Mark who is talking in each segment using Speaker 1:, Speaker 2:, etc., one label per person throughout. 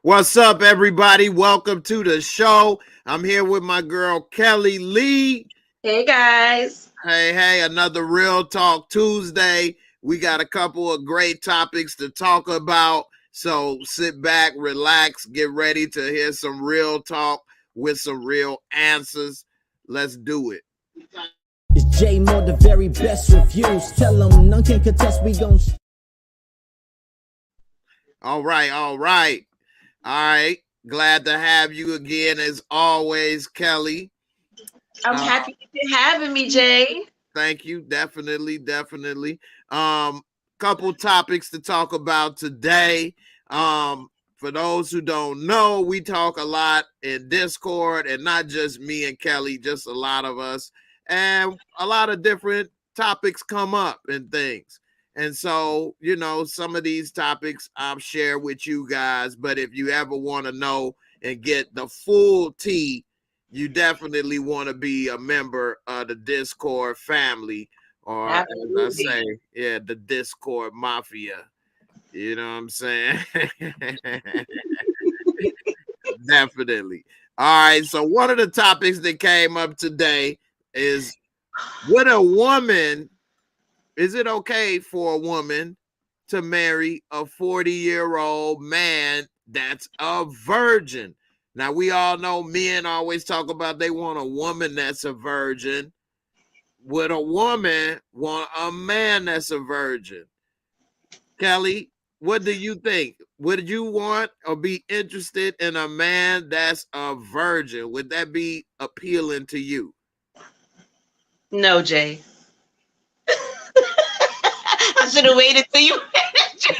Speaker 1: What's up, everybody? Welcome to the show. I'm here with my girl, Kelly Lee.
Speaker 2: Hey guys.
Speaker 1: Hey, another Real Talk Tuesday. We got a couple of great topics to talk about. So sit back, relax, get ready to hear some real talk with some real answers. Let's do it.
Speaker 3: It's JAYMOORE, the very best reviews. Tell them none can contest, we gon'
Speaker 1: All right. Glad to have you again as always, Kelly.
Speaker 2: I'm happy that you're having me, Jay.
Speaker 1: Thank you. Definitely. Couple topics to talk about today. For those who don't know, we talk a lot in Discord, and not just me and Kelly, just a lot of us, and a lot of different topics come up and things. And so, some of these topics I'll share with you guys, but if you ever want to know and get the full tea, you definitely want to be a member of the Discord family, or
Speaker 2: Absolutely.
Speaker 1: as I say, the Discord mafia. You know what I'm saying? Definitely. All right. So one of the topics that came up today is, is it okay for a woman to marry a 40-year-old man that's a virgin? Now, we all know men always talk about they want a woman that's a virgin. Would a woman want a man that's a virgin? Kelly, what do you think? Would you want or be interested in a man that's a virgin? Would that be appealing to you?
Speaker 2: No, Jay. I should have waited till you finished.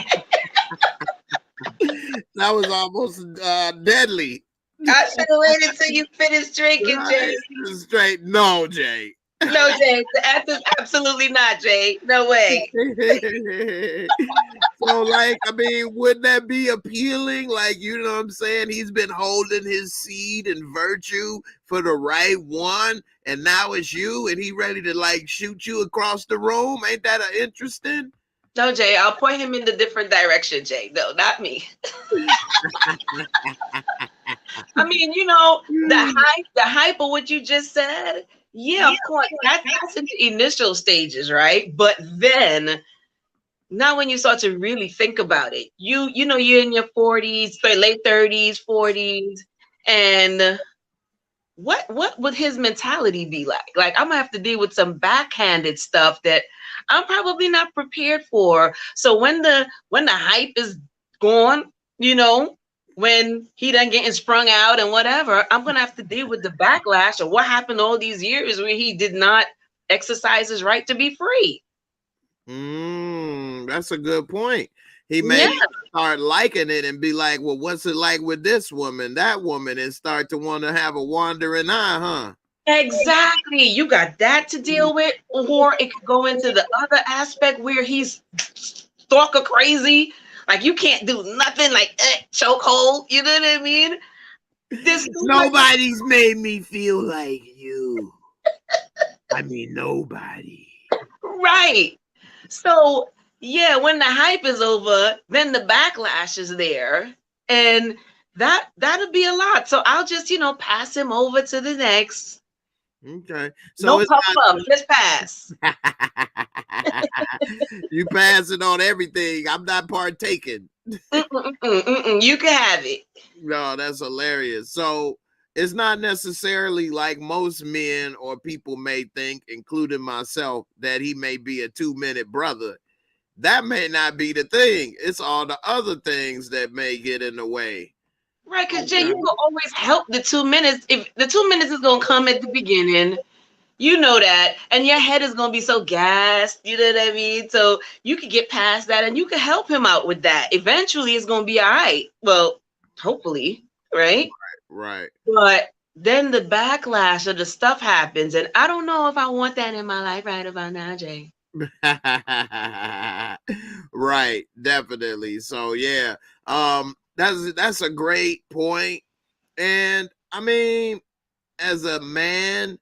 Speaker 1: That was almost deadly.
Speaker 2: I should have waited till you finished drinking, Jay.
Speaker 1: Straight, no, Jay.
Speaker 2: No, Jay. The answer is absolutely not, Jay. No way.
Speaker 1: So, would that be appealing? Like, you know what I'm saying? He's been holding his seed and virtue for the right one, and now it's you, and he ready to shoot you across the room. Ain't that interesting?
Speaker 2: No, Jay. I'll point him in the different direction, Jay. No, not me. I mean, the hype of what you just said. Yeah, of course. That's in the initial stages, right? But then, now when you start to really think about it, you're in your 40s, late 30s, 40s, and what would his mentality be like? Like, I'm gonna have to deal with some backhanded stuff that I'm probably not prepared for. So when the hype is gone, when he done getting sprung out and whatever, I'm gonna have to deal with the backlash of what happened all these years where he did not exercise his right to be free.
Speaker 1: That's a good point. He may start liking it and be like, well, what's it like with this woman, that woman, and start to want to have a wandering eye, huh?
Speaker 2: Exactly. You got that to deal with, or it could go into the other aspect where he's stalker crazy. Like, you can't do nothing, like chokehold. You know what I mean?
Speaker 1: Nobody's made me feel like you. I mean, nobody.
Speaker 2: Right. So, yeah, when the hype is over, then the backlash is there. And that'll be a lot. So I'll just, pass him over to the next.
Speaker 1: Okay. So
Speaker 2: no puff up, just pass.
Speaker 1: You passing on everything. I'm not partaking.
Speaker 2: You can have it.
Speaker 1: No, that's hilarious. So it's not necessarily like most men or people may think, including myself, that he may be a 2-minute brother. That may not be the thing. It's all the other things that may get in the way.
Speaker 2: Right, because Jay, you can always help the 2 minutes. If the 2 minutes is going to come at the beginning, you know that, and your head is going to be so gassed, you know what I mean? So you could get past that, and you can help him out with that. Eventually, it's going to be all right. Well, hopefully, right?
Speaker 1: Right.
Speaker 2: But then the backlash of the stuff happens, and I don't know if I want that in my life right about now, Jay.
Speaker 1: Right, definitely. So yeah, that's a great point. And I mean, as a man,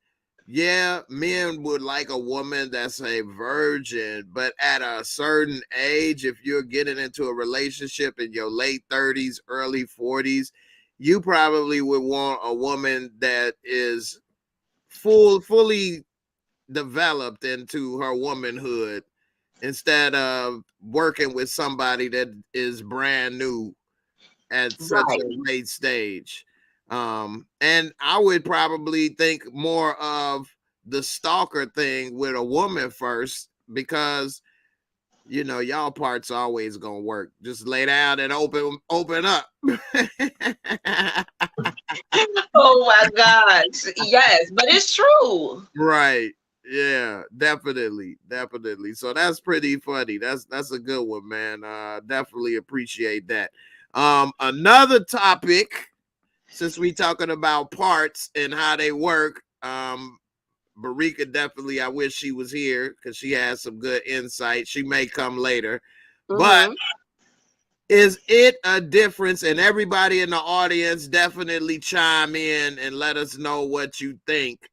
Speaker 1: Yeah, men would like a woman that's a virgin, but at a certain age, if you're getting into a relationship in your late 30s, early 40s, you probably would want a woman that is fully developed into her womanhood instead of working with somebody that is brand new at such
Speaker 2: Right.
Speaker 1: a late stage. And I would probably think more of the stalker thing with a woman first, because you know y'all parts always gonna work. Just lay down and open up.
Speaker 2: Oh my gosh. Yes, but it's true.
Speaker 1: Right. Yeah, definitely. So that's pretty funny. That's a good one, man. Definitely appreciate that. Another topic, since we talking about parts and how they work, Barika definitely, I wish she was here because she has some good insight. She may come later. But is it a difference? And everybody in the audience definitely chime in and let us know what you think.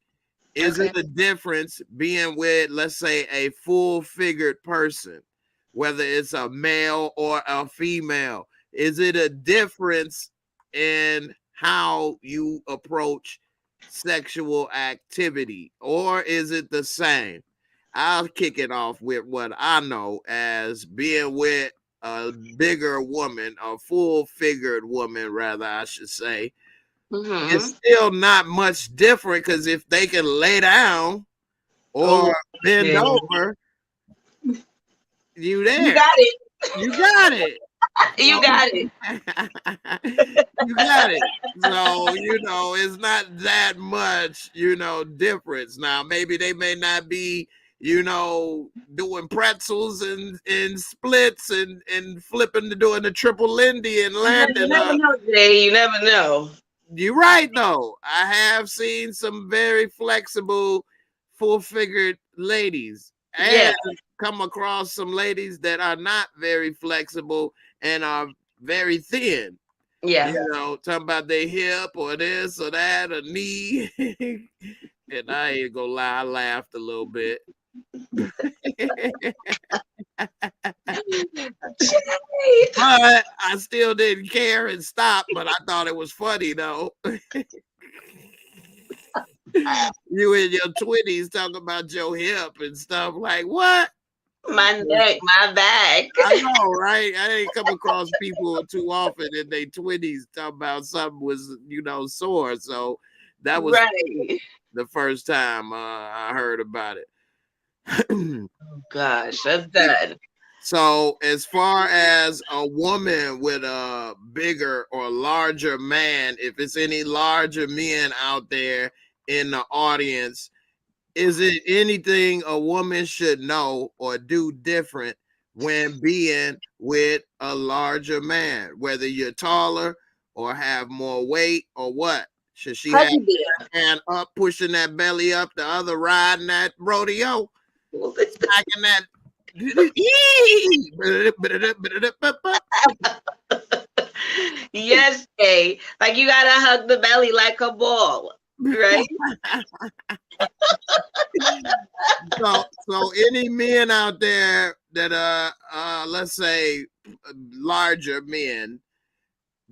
Speaker 1: Is it a difference being with, let's say, a full-figured person, whether it's a male or a female? Is it a difference in how you approach sexual activity, or is it the same? I'll kick it off with what I know as being with a bigger woman, a full-figured woman, rather, I should say. It's still not much different, because if they can lay down or bend over, you there.
Speaker 2: You got it.
Speaker 1: You got it.
Speaker 2: You got it.
Speaker 1: You got it. So, you know, it's not that much, you know, difference. Now, maybe they may not be, you know, doing pretzels and splits and flipping to doing the triple Lindy and landing.
Speaker 2: You never know, Jay. You never know.
Speaker 1: You're right, though. I have seen some very flexible, full-figured ladies, and come across some ladies that are not very flexible and are very thin.
Speaker 2: Yeah.
Speaker 1: You know, talking about their hip or this or that or knee. And I ain't gonna lie, I laughed a little bit. But I still didn't care and stopped, but I thought it was funny though. You in your 20s talking about your hip and stuff, like what?
Speaker 2: My neck, my back.
Speaker 1: I know, right? I ain't come across people too often in their 20s talking about something was, you know, sore. So that was the first time I heard about it.
Speaker 2: Oh gosh, that's bad.
Speaker 1: So as far as a woman with a bigger or larger man, if it's any larger men out there in the audience, is it anything a woman should know or do different when being with a larger man, whether you're taller or have more weight or what? Should she have her hand up, pushing that belly up, the other riding that rodeo, smacking that?
Speaker 2: Yes, Jay. Like you gotta hug the belly like a ball, right?
Speaker 1: So any men out there that let's say larger men,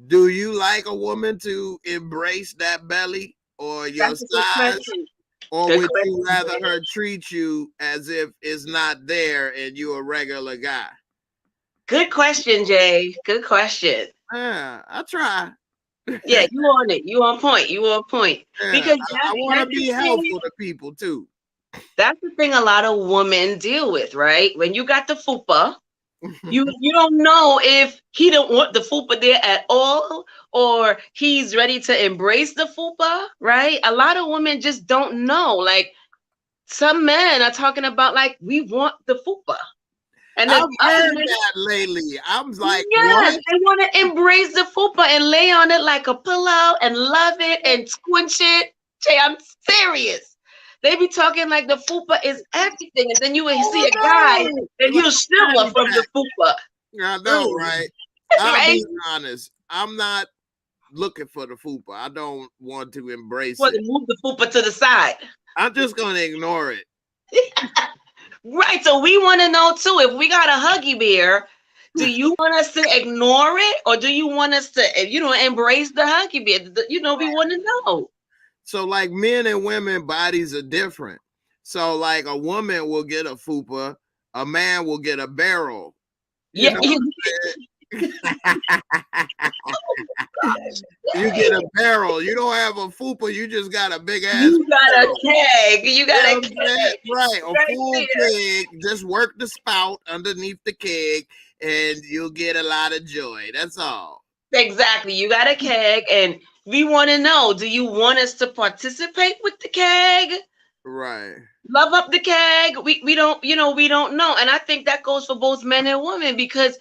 Speaker 1: do you like a woman to embrace that belly or your size, or would you rather her treat you as if it's not there and you're a regular guy?
Speaker 2: Good question, Jay. Good question.
Speaker 1: Yeah, I try.
Speaker 2: Yeah, you on it. You on point. You on point.
Speaker 1: Yeah,
Speaker 2: because
Speaker 1: I want to be helpful to people too.
Speaker 2: That's the thing a lot of women deal with, right? When you got the fupa, you don't know if he don't want the fupa there at all, or he's ready to embrace the fupa, right? A lot of women just don't know. Like some men are talking about, like, we want the fupa. And
Speaker 1: I've heard that lately. I'm like,
Speaker 2: yes,
Speaker 1: what?
Speaker 2: they want to embrace the fupa and lay on it like a pillow and love it and squinch it. Jay, I'm serious. They be talking like the fupa is everything, and then you will see a guy and he'll shiver from the fupa.
Speaker 1: I know, right? I'll be honest. I'm not looking for the fupa. I don't want to embrace it.
Speaker 2: Want to move the fupa to the side.
Speaker 1: I'm just gonna ignore it.
Speaker 2: Right. So we want to know too, if we got a huggy bear, do you want us to ignore it, or do you want us to, embrace the huggy bear? We want to know.
Speaker 1: So like men and women bodies are different. So like a woman will get a fupa, a man will get a barrel. You know you get a barrel. You don't have a fupa. You just got a big ass.
Speaker 2: You got
Speaker 1: barrel.
Speaker 2: a keg. You got a keg.
Speaker 1: Right. A full keg. Just work the spout underneath the keg and you'll get a lot of joy. That's all.
Speaker 2: Exactly. You got a keg, and we want to know, do you want us to participate with the keg?
Speaker 1: Right.
Speaker 2: Love up the keg. We don't, we don't know. And I think that goes for both men and women, because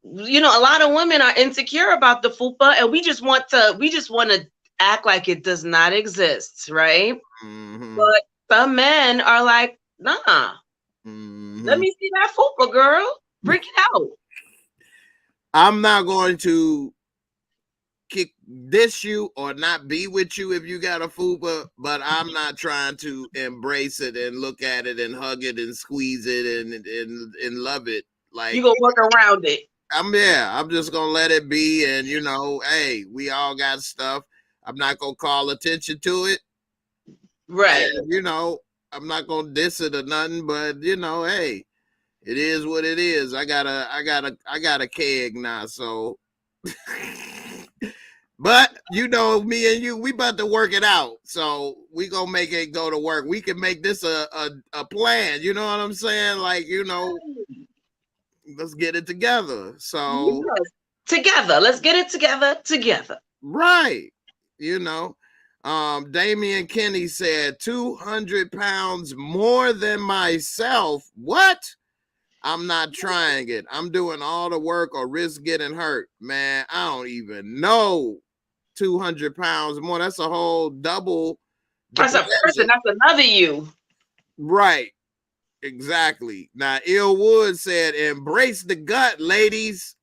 Speaker 2: a lot of women are insecure about the fupa, and we just want to act like it does not exist, right?
Speaker 1: Mm-hmm.
Speaker 2: But some men are like, nah.
Speaker 1: Mm-hmm.
Speaker 2: Let me see that fupa, girl. Bring it out.
Speaker 1: I'm not going to diss you or not be with you if you got a fupa, but I'm not trying to embrace it and look at it and hug it and squeeze it and love it. Like,
Speaker 2: you gonna work around it.
Speaker 1: I'm just gonna let it be, and hey, we all got stuff. I'm not gonna call attention to it.
Speaker 2: Right.
Speaker 1: And, I'm not gonna diss it or nothing, but hey, it is what it is. I got a keg now, so but me and you, we about to work it out. So we gonna make it go to work. We can make this a plan, you know what I'm saying? Like, let's get it together. So
Speaker 2: together. Let's get it together.
Speaker 1: Right. Damian Kenny said 200 pounds more than myself. What? I'm not trying it. I'm doing all the work or risk getting hurt. Man, I don't even know 200 pounds more. That's a whole double.
Speaker 2: That's a person. That's another you.
Speaker 1: Right. Exactly. Now, Ill Wood said, embrace the gut, ladies.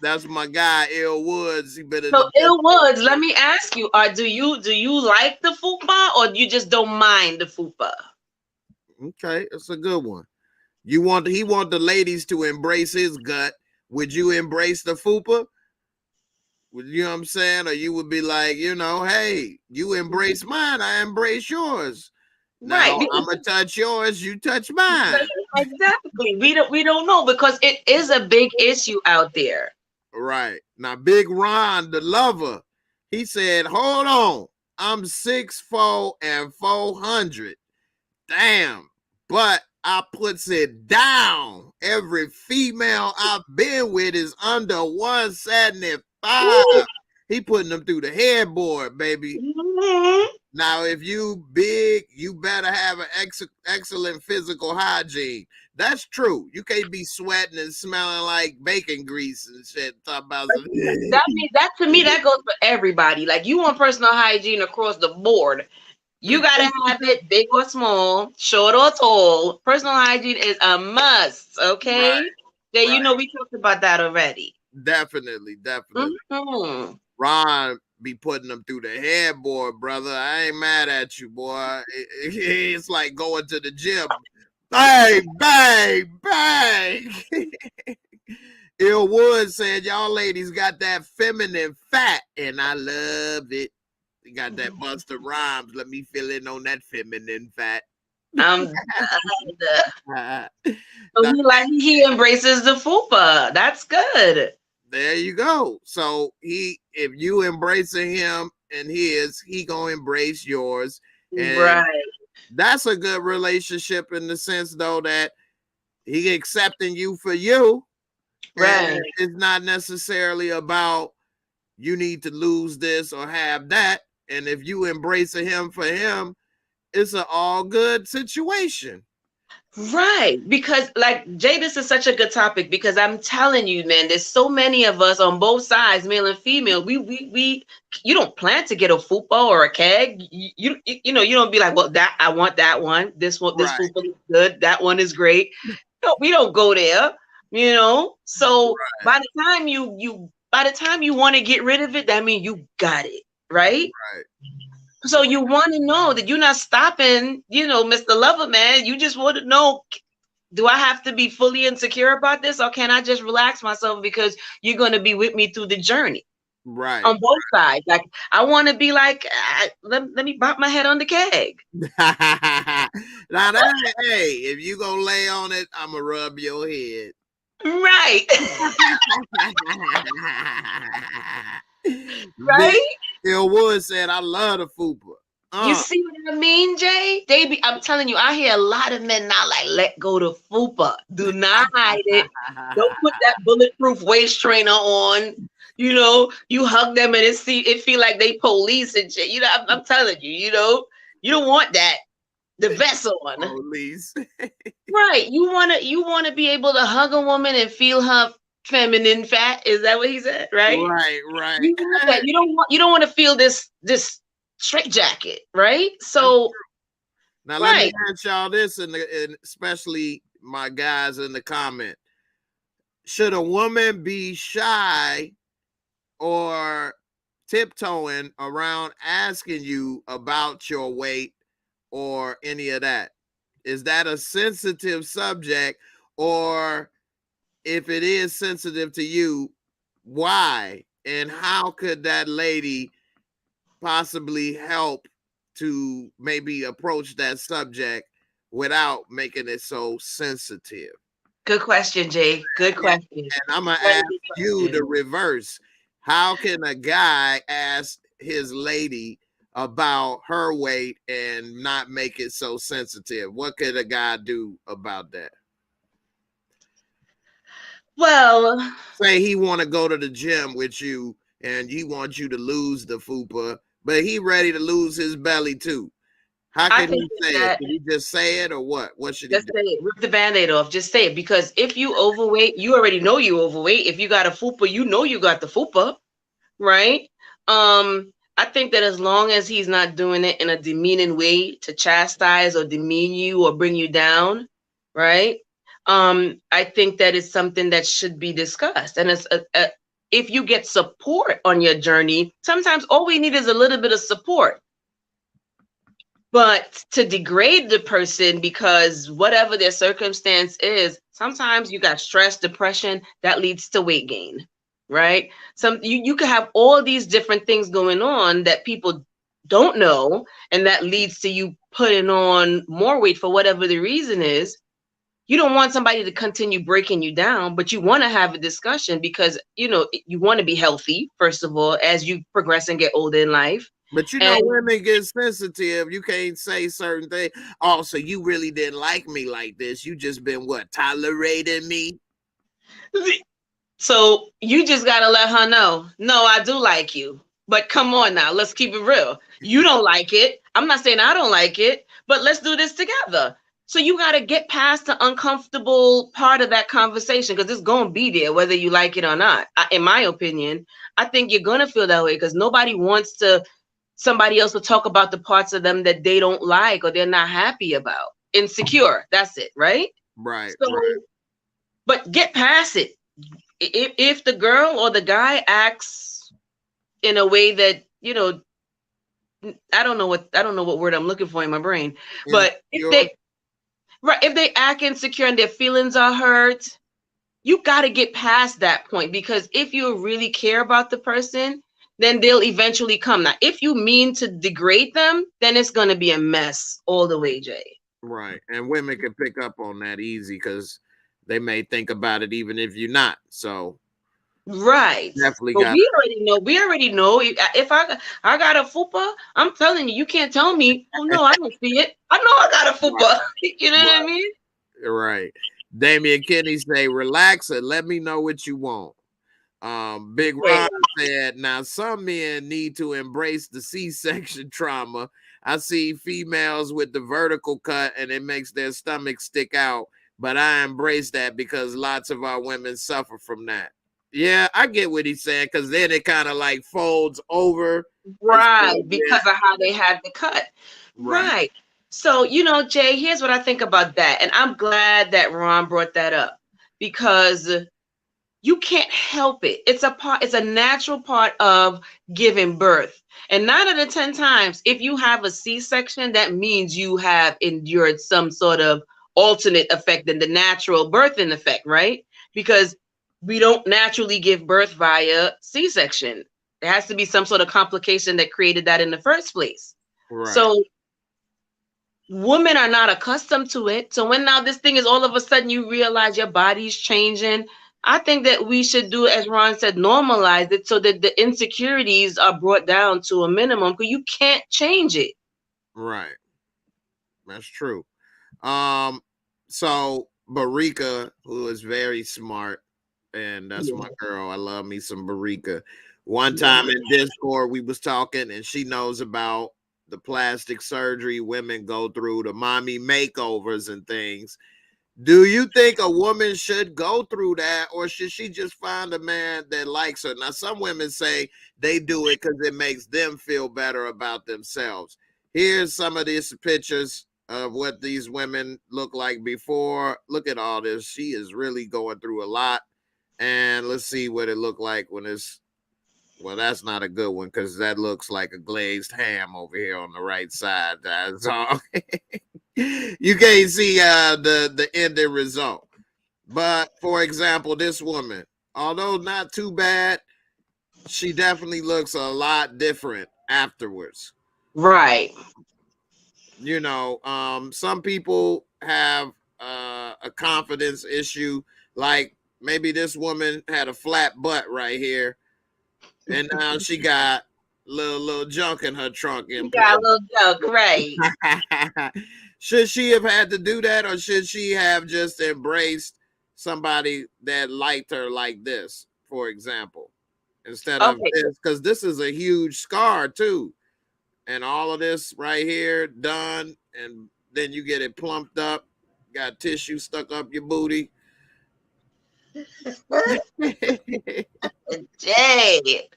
Speaker 1: That's my guy, Ill Woods.
Speaker 2: So Ill Woods, let me ask you, do you like the fupa, or you just don't mind the fupa?
Speaker 1: Okay, that's a good one. He want the ladies to embrace his gut. Would you embrace the fupa? You know what I'm saying? Or you would be like, hey, you embrace mine, I embrace yours. Now, right. I'm gonna touch yours, you touch mine.
Speaker 2: Exactly. We don't know, because it is a big issue out there.
Speaker 1: Right. Now, Big Ron, the lover, he said, hold on, I'm 6'4" and 400. Damn, but I puts it down. Every female I've been with is under 175. Ooh. He putting them through the headboard, baby. Mm-hmm. Now, if you big, you better have an excellent physical hygiene. That's true. You can't be sweating and smelling like bacon grease and shit. Talk about
Speaker 2: that to me, that goes for everybody. Like, you want personal hygiene across the board. You gotta have it, big or small, short or tall. Personal hygiene is a must. Okay, right. Yeah, right. We talked about that already.
Speaker 1: Definitely.
Speaker 2: Mm-hmm.
Speaker 1: Ron be putting them through the headboard, brother. I ain't mad at you, boy. It's like going to the gym. Bang, bang, bang. Ill Wood said, y'all ladies got that feminine fat, and I love it. You got that Busta Rhymes. Let me fill in on that feminine fat.
Speaker 2: So he embraces the fupa. That's good.
Speaker 1: There you go. So if you embracing him and his, he gonna embrace yours. And right. That's a good relationship in the sense, though, that he accepting you for you. Right. And it's not necessarily about you need to lose this or have that. And if you embracing him for him, it's an all good situation.
Speaker 2: Right. Because like, Jay, this is such a good topic, because I'm telling you, man, there's so many of us on both sides, male and female. We you don't plan to get a fupa or a keg. You don't be like, well, that I want that one. This fupa is good. That one is great. No, we don't go there, So by the time you want to get rid of it, that means you got it, right?
Speaker 1: Right.
Speaker 2: So you want to know that you're not stopping, Mr. Lover Man. You just want to know, do I have to be fully insecure about this, or can I just relax myself because you're going to be with me through the journey?
Speaker 1: Right.
Speaker 2: On both sides. Like, I want to be like, let me bop my head on the keg.
Speaker 1: Now that, hey, if you gonna lay on it, I'm gonna rub your head.
Speaker 2: Right. Right?
Speaker 1: Bill Wood said, I love the fupa.
Speaker 2: You see what I mean, Jay? I'm telling you, I hear a lot of men now like, let go the fupa. Do not hide it. Don't put that bulletproof waist trainer on. You hug them and it feel like they police and shit. I'm telling you, you don't want that. The vest on.
Speaker 1: Police.
Speaker 2: Right. You wanna be able to hug a woman and feel her feminine fat. Is that what he said? Right.
Speaker 1: Right.
Speaker 2: You want that. You don't want to feel this straight jacket, right? So
Speaker 1: now let me ask y'all this, and especially my guys in the comment: should a woman be shy or tiptoeing around asking you about your weight or any of that? Is that a sensitive subject? Or if it is sensitive to you, why? And how could that lady possibly help to maybe approach that subject without making it so sensitive?
Speaker 2: Good question, Jay. Good question.
Speaker 1: And I'm gonna ask you the reverse. How can a guy ask his lady about her weight and not make it so sensitive? What could a guy do about that?
Speaker 2: Well,
Speaker 1: say he want to go to the gym with you and he wants you to lose the fupa, but he ready to lose his belly too. How can he say it? Can he just say it, or what? What should he do?
Speaker 2: Just say it. Rip the Band-Aid off. Just say it. Because if you overweight, you already know you overweight. If you got a fupa, you know you got the fupa, right? I think that as long as he's not doing it in a demeaning way to chastise or demean you or bring you down, right? I think that is something that should be discussed. And it's if you get support on your journey, sometimes all we need is a little bit of support. But to degrade the person because whatever their circumstance is, sometimes you got stress, depression, that leads to weight gain, right? You could have all these different things going on that people don't know, and that leads to you putting on more weight for whatever the reason is. You don't want somebody to continue breaking you down, but you want to have a discussion because, you want to be healthy, first of all, as you progress and get older in life.
Speaker 1: But women get sensitive. You can't say certain things. Oh, so you really didn't like me like this. You just been tolerating me?
Speaker 2: So you just got to let her know, no, I do like you. But come on now, let's keep it real. You don't like it. I'm not saying I don't like it, but let's do this together. So you got to get past the uncomfortable part of that conversation because it's going to be there, whether you like it or not. In my opinion, I think you're going to feel that way because nobody wants somebody else to talk about the parts of them that they don't like or they're not happy about. Insecure. That's it, right?
Speaker 1: Right.
Speaker 2: So, but get past it. If the girl or the guy acts in a way that, I don't know what word I'm looking for in my brain, but if they act insecure and their feelings are hurt, you got to get past that point because if you really care about the person, then they'll eventually come. Now, if you mean to degrade them, then it's going to be a mess all the way, Jay.
Speaker 1: Right. And women can pick up on that easy because they may think about it even if you're not. So,
Speaker 2: right.
Speaker 1: Definitely
Speaker 2: but we already know if I got a fupa, I'm telling you, you can't tell me, oh no, I don't see it. I know I got a fupa. You know what I mean?
Speaker 1: Right. Damian Kenny say, relax and let me know what you want. Big Ron said, now some men need to embrace the C-section trauma. I see females with the vertical cut and it makes their stomach stick out, but I embrace that because lots of our women suffer from that. Yeah, I get what he's saying because then it kind of like folds over.
Speaker 2: Right, because of how they had the cut. Right. So, Jay, here's what I think about that. And I'm glad that Ron brought that up because you can't help it. It's a natural part of giving birth. And 9 out of 10 times, if you have a C-section, that means you have endured some sort of alternate effect than the natural birthing effect, right? Because we don't naturally give birth via C-section. There has to be some sort of complication that created that in the first place.
Speaker 1: Right.
Speaker 2: So women are not accustomed to it. So when now this thing is all of a sudden you realize your body's changing, I think that we should do, as Ron said, normalize it so that the insecurities are brought down to a minimum, because you can't change it.
Speaker 1: Right. That's true. So Barika, who is very smart, and that's my girl. I love me some Barika. One time in Discord, we was talking, and she knows about the plastic surgery women go through, the mommy makeovers and things. Do you think a woman should go through that, or should she just find a man that likes her? Now, some women say they do it because it makes them feel better about themselves. Here's some of these pictures of what these women look like before. Look at all this. She is really going through a lot. And let's see what it looked like when it's, well, that's not a good one because that looks like a glazed ham over here on the right side. That's all. You can't see the ending result. But for example, this woman, although not too bad, she definitely looks a lot different afterwards.
Speaker 2: Right.
Speaker 1: You know, some people have a confidence issue. Like maybe this woman had a flat butt right here, and now she got little junk in her trunk.
Speaker 2: Got a little junk, right?
Speaker 1: Should she have had to do that, or should she have just embraced somebody that liked her like this, for example, instead of this? Because this is a huge scar too, and all of this right here done, and then you get it plumped up, got tissue stuck up your booty.
Speaker 2: Jay.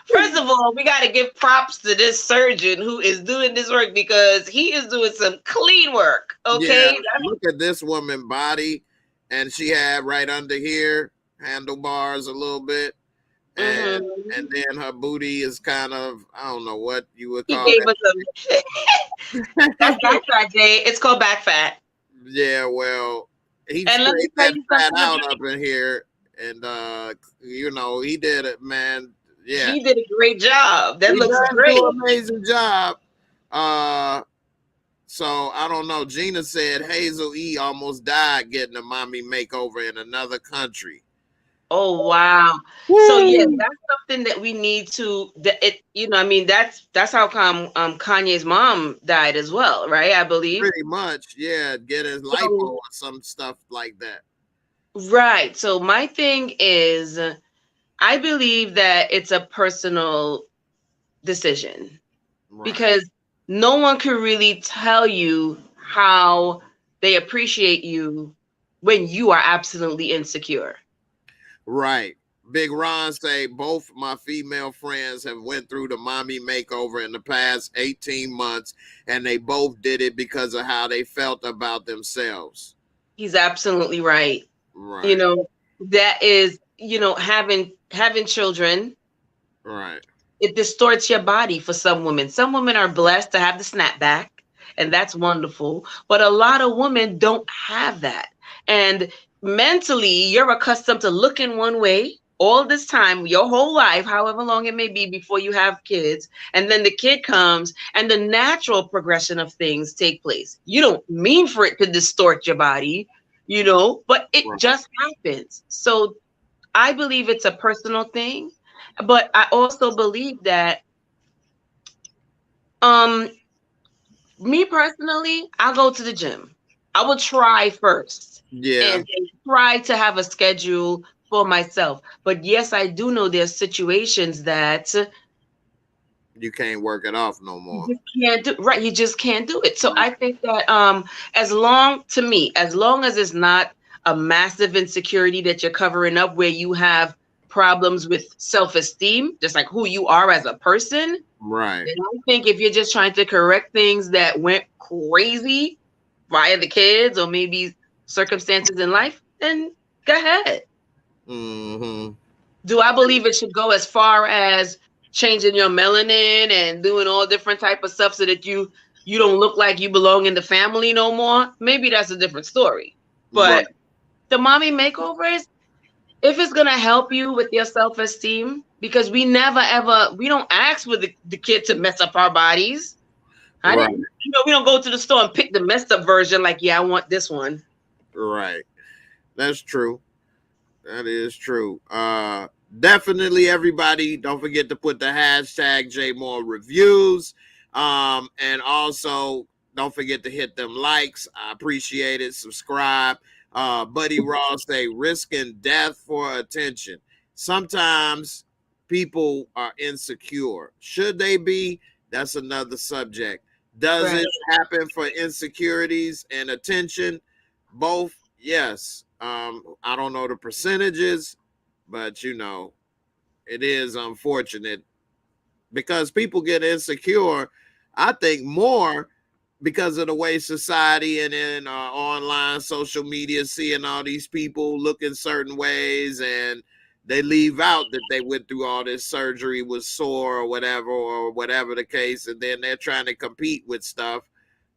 Speaker 2: First of all, we got to give props to this surgeon who is doing this work, because he is doing some clean work. Okay.
Speaker 1: Yeah, look at this woman body, and she had right under here handlebars a little bit, and and then her booty is kind of, I don't know what you would call it.
Speaker 2: That's back fat, Jay. It's called back fat.
Speaker 1: Yeah, well, he straightened that fat out up in here, and you know, he did it, man. Yeah,
Speaker 2: he did a great job. That looks great.
Speaker 1: Amazing job. So I don't know. Gina said Hazel E almost died getting a mommy makeover in another country.
Speaker 2: Oh wow! Woo! So yeah, that's something that we need to. You know, I mean, that's how come Kanye's mom died as well, right? I believe.
Speaker 1: Pretty much, yeah. Getting lipo or some stuff like that.
Speaker 2: Right. So my thing is, I believe that it's a personal decision, because no one can really tell you how they appreciate you when you are absolutely insecure.
Speaker 1: Right. Big Ron say both my female friends have went through the mommy makeover in the past 18 months, and they both did it because of how they felt about themselves.
Speaker 2: He's absolutely right.
Speaker 1: Right.
Speaker 2: You know, that is, you know, having children.
Speaker 1: Right.
Speaker 2: It distorts your body for some women. Some women are blessed to have the snapback, and that's wonderful. But a lot of women don't have that. And mentally, you're accustomed to looking one way all this time, your whole life, however long it may be before you have kids. And then the kid comes and the natural progression of things take place. You don't mean for it to distort your body, you know, but it just happens. So I believe it's a personal thing, but I also believe that me personally, I'll go to the gym. I will try first.
Speaker 1: Yeah.
Speaker 2: And try to have a schedule for myself. But yes, I do know there's situations that
Speaker 1: you can't work it off no more.
Speaker 2: You can't do right. You just can't do it. So I think that as long as it's not a massive insecurity that you're covering up, where you have problems with self-esteem, just like who you are as a person.
Speaker 1: Right.
Speaker 2: And I think if you're just trying to correct things that went crazy via the kids or maybe circumstances in life, then go ahead.
Speaker 1: Mm-hmm.
Speaker 2: Do I believe it should go as far as changing your melanin and doing all different type of stuff so that you don't look like you belong in the family no more, maybe that's a different story. But the mommy makeovers, if it's gonna help you with your self-esteem, because we never ever, we don't ask for the kid to mess up our bodies. I didn't, we don't go to the store and pick the messed up version like, yeah, I want this one.
Speaker 1: Right. That's true. That is true. Definitely, everybody, don't forget to put the hashtag JAYMOOREREVIEWS. And also, don't forget to hit them likes. I appreciate it. Subscribe. Buddy Ross say, risking death for attention. Sometimes people are insecure. Should they be? That's another subject. Does it happen for insecurities and attention? Both, yes. I don't know the percentages, but it is unfortunate because people get insecure, I think, more because of the way society and in online social media seeing all these people looking certain ways, and they leave out that they went through all this surgery, was sore or whatever the case, and then they're trying to compete with stuff,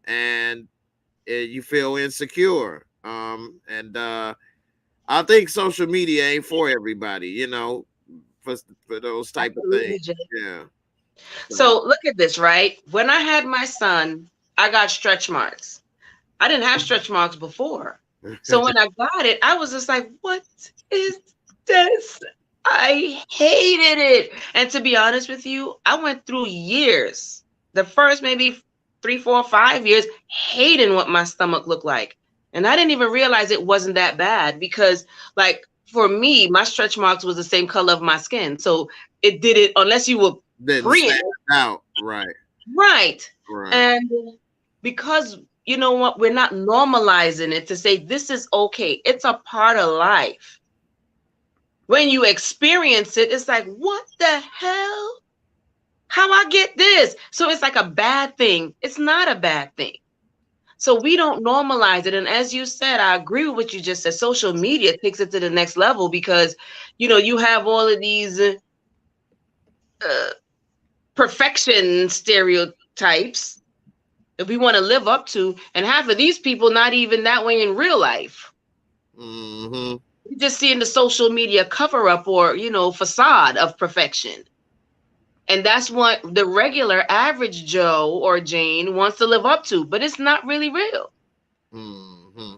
Speaker 1: and you feel insecure. I think social media ain't for everybody, for those type of things. Yeah.
Speaker 2: So look at this, right? When I had my son, I got stretch marks. I didn't have stretch marks before. So when I got it, I was just like, what is this? I hated it. And to be honest with you, I went through years, the first maybe 3, 4, 5 years, hating what my stomach looked like. And I didn't even realize it wasn't that bad because, like, for me, my stretch marks was the same color of my skin. So it did it unless you were free
Speaker 1: out. Right.
Speaker 2: Right. And because, you know what, we're not normalizing it to say this is okay. It's a part of life. When you experience it, it's like, what the hell? How I get this? So it's like a bad thing. It's not a bad thing. So we don't normalize it. And as you said, I agree with what you just said. Social media takes it to the next level because, you have all of these perfection stereotypes that we want to live up to. And half of these people not even that way in real life.
Speaker 1: Mm-hmm.
Speaker 2: You just see in the social media cover up or, facade of perfection. And that's what the regular average Joe or Jane wants to live up to, but it's not really real.
Speaker 1: Mm-hmm.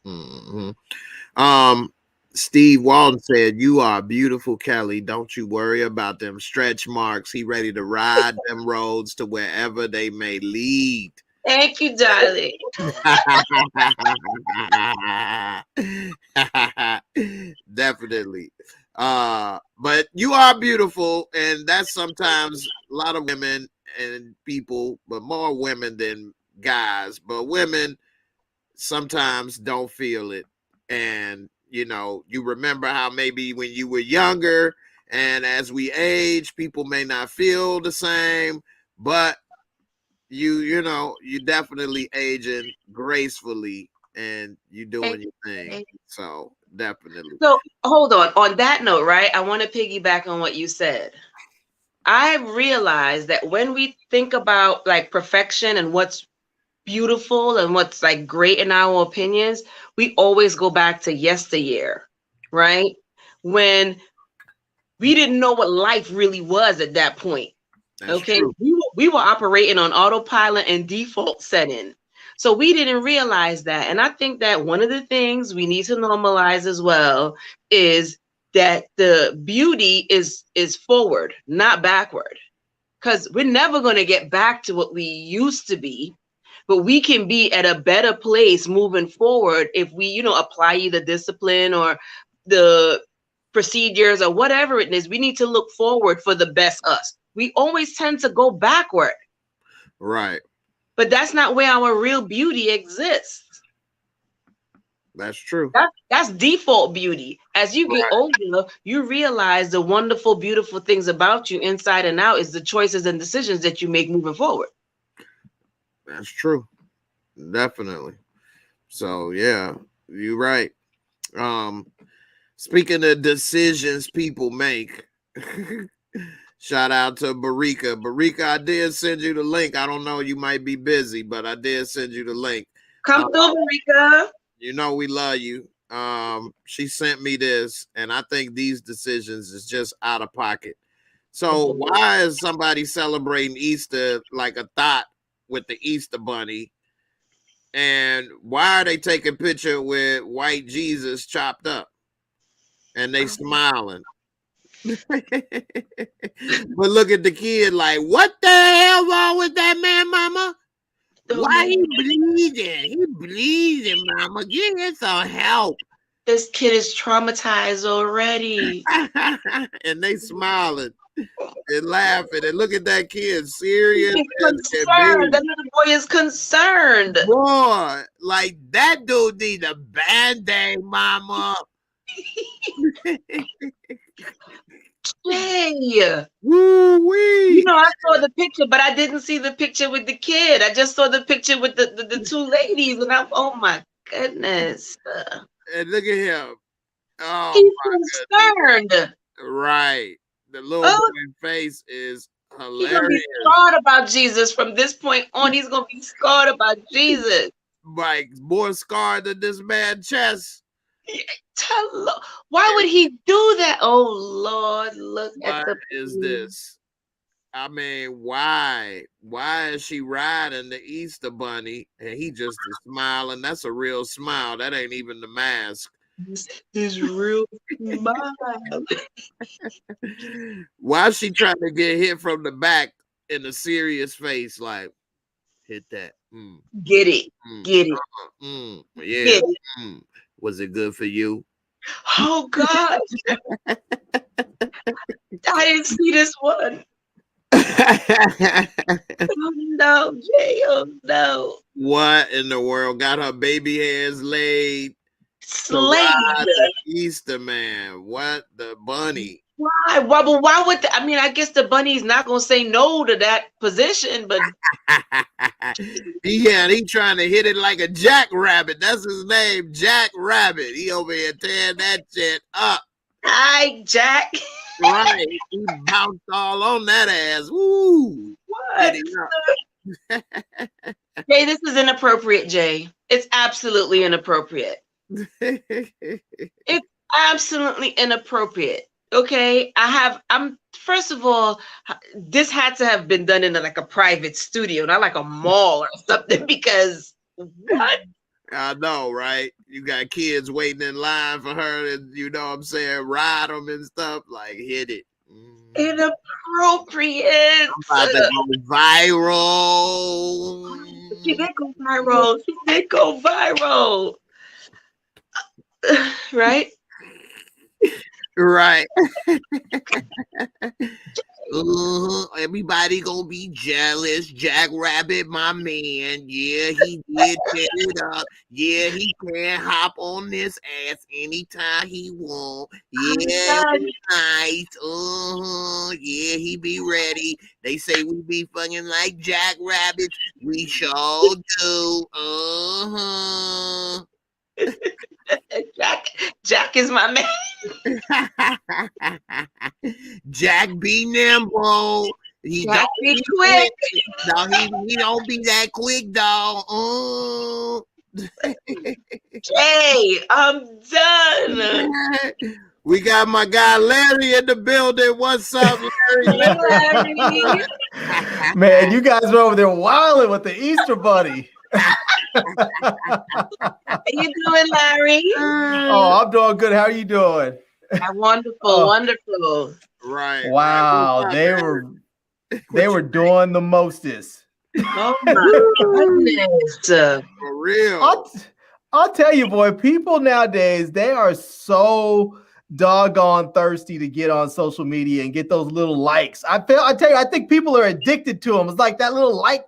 Speaker 1: Mm-hmm. Steve Walton said, "You are beautiful, Kelly. Don't you worry about them stretch marks. He ready to ride them roads to wherever they may lead."
Speaker 2: Thank you, darling.
Speaker 1: Definitely. But you are beautiful, and that's sometimes a lot of women and people, but more women than guys, but women sometimes don't feel it. And you remember how maybe when you were younger, and as we age, people may not feel the same, but you definitely aging gracefully, and you doing your thing. So definitely.
Speaker 2: So hold on that note, right? I want to piggyback on what you said. I realized that when we think about like perfection and what's beautiful and what's like great in our opinions, we always go back to yesteryear, right? When we didn't know what life really was at that point.
Speaker 1: That's
Speaker 2: okay,
Speaker 1: true.
Speaker 2: we were operating on autopilot and default setting. So we didn't realize that. And I think that one of the things we need to normalize as well is that the beauty is forward, not backward. Because we're never going to get back to what we used to be, but we can be at a better place moving forward if we, apply either discipline or the procedures or whatever it is. We need to look forward for the best us. We always tend to go backward.
Speaker 1: Right.
Speaker 2: But that's not where our real beauty exists.
Speaker 1: That's true.
Speaker 2: That's default beauty. As you get older, you realize the wonderful, beautiful things about you inside and out is the choices and decisions that you make moving forward.
Speaker 1: That's true. Definitely. So yeah, you're right. Speaking of decisions people make, Shout out to Barika. Barika, I did send you the link. I don't know, you might be busy, but I did send you the link.
Speaker 2: Come through, Barika.
Speaker 1: You know we love you. She sent me this, and I think these decisions is just out of pocket. So why is somebody celebrating Easter like a thought with the Easter bunny? And why are they taking a picture with white Jesus chopped up? And they smiling. But look at the kid like, what the hell wrong with that man, mama? Why he bleeding? He bleeding, mama. Get him some help.
Speaker 2: This kid is traumatized already.
Speaker 1: And they smiling and laughing. And look at that kid, serious.
Speaker 2: Concerned. That little boy is concerned.
Speaker 1: Boy, like that dude need a band-aid, mama.
Speaker 2: Jay.
Speaker 1: Woo-wee.
Speaker 2: You know, I saw the picture, but I didn't see the picture with the kid. I just saw the picture with the two ladies, and I'm, oh my goodness.
Speaker 1: And look at him. Oh,
Speaker 2: he's concerned.
Speaker 1: Goodness. Right. The little boy's face is hilarious.
Speaker 2: He's gonna be scarred about Jesus from this point on. He's gonna be scarred about Jesus.
Speaker 1: Like more scarred than this man's chest.
Speaker 2: Why would he do that? Oh Lord, look at the.
Speaker 1: What is this? I mean, why? Why is she riding the Easter bunny and he just is smiling? That's a real smile. That ain't even the mask.
Speaker 2: His real smile.
Speaker 1: Why is she trying to get hit from the back in a serious face? Like, hit that.
Speaker 2: Get it. Get it.
Speaker 1: Yeah.
Speaker 2: Get it.
Speaker 1: Was it good for you?
Speaker 2: Oh God. I didn't see this one. Oh no, Jay. Oh no.
Speaker 1: What in the world? Got her baby hairs laid.
Speaker 2: Slayed.
Speaker 1: Easter man. What the bunny?
Speaker 2: Why? Why would I mean, I guess the bunny's not gonna say no to that position, but
Speaker 1: yeah, he trying to hit it like a jackrabbit. That's his name, Jack Rabbit. He over here tearing that shit up.
Speaker 2: Hi, Jack.
Speaker 1: Right. He bounced all on that ass. Woo.
Speaker 2: What? Jay, this is inappropriate, Jay. It's absolutely inappropriate. It's absolutely inappropriate. Okay, I'm first of all, this had to have been done in like a private studio, not like a mall or something, because what?
Speaker 1: I know, right? You got kids waiting in line for her, and you know what I'm saying, ride them and stuff, like hit it.
Speaker 2: Inappropriate.
Speaker 1: I'm about to go viral.
Speaker 2: She did go viral. She did go viral. Right?
Speaker 1: Right. Everybody gonna be jealous. Jack Rabbit, my man. Yeah, he did set it up. Yeah, he can hop on this ass anytime he want. Yeah, he nice. Yeah, he be ready. They say we be fucking like Jack Rabbits. We sure do.
Speaker 2: Jack is my man.
Speaker 1: Jack be nimble. He
Speaker 2: Jack
Speaker 1: don't
Speaker 2: be quick.
Speaker 1: No, he don't be that quick, dog.
Speaker 2: Jay, I'm done.
Speaker 1: We got my guy Larry in the building. What's up, Larry?
Speaker 4: Man, you guys are over there wilding with the Easter bunny.
Speaker 2: How you doing, Larry?
Speaker 4: Oh, I'm doing good. How are you doing?
Speaker 2: Wonderful, wonderful.
Speaker 1: Right.
Speaker 4: Wow,
Speaker 1: Right.
Speaker 4: they were doing the mostest.
Speaker 2: Oh my goodness.
Speaker 1: For real.
Speaker 4: I'll tell you, boy, people nowadays, they are so doggone thirsty to get on social media and get those little likes. I think people are addicted to them. It's like that little like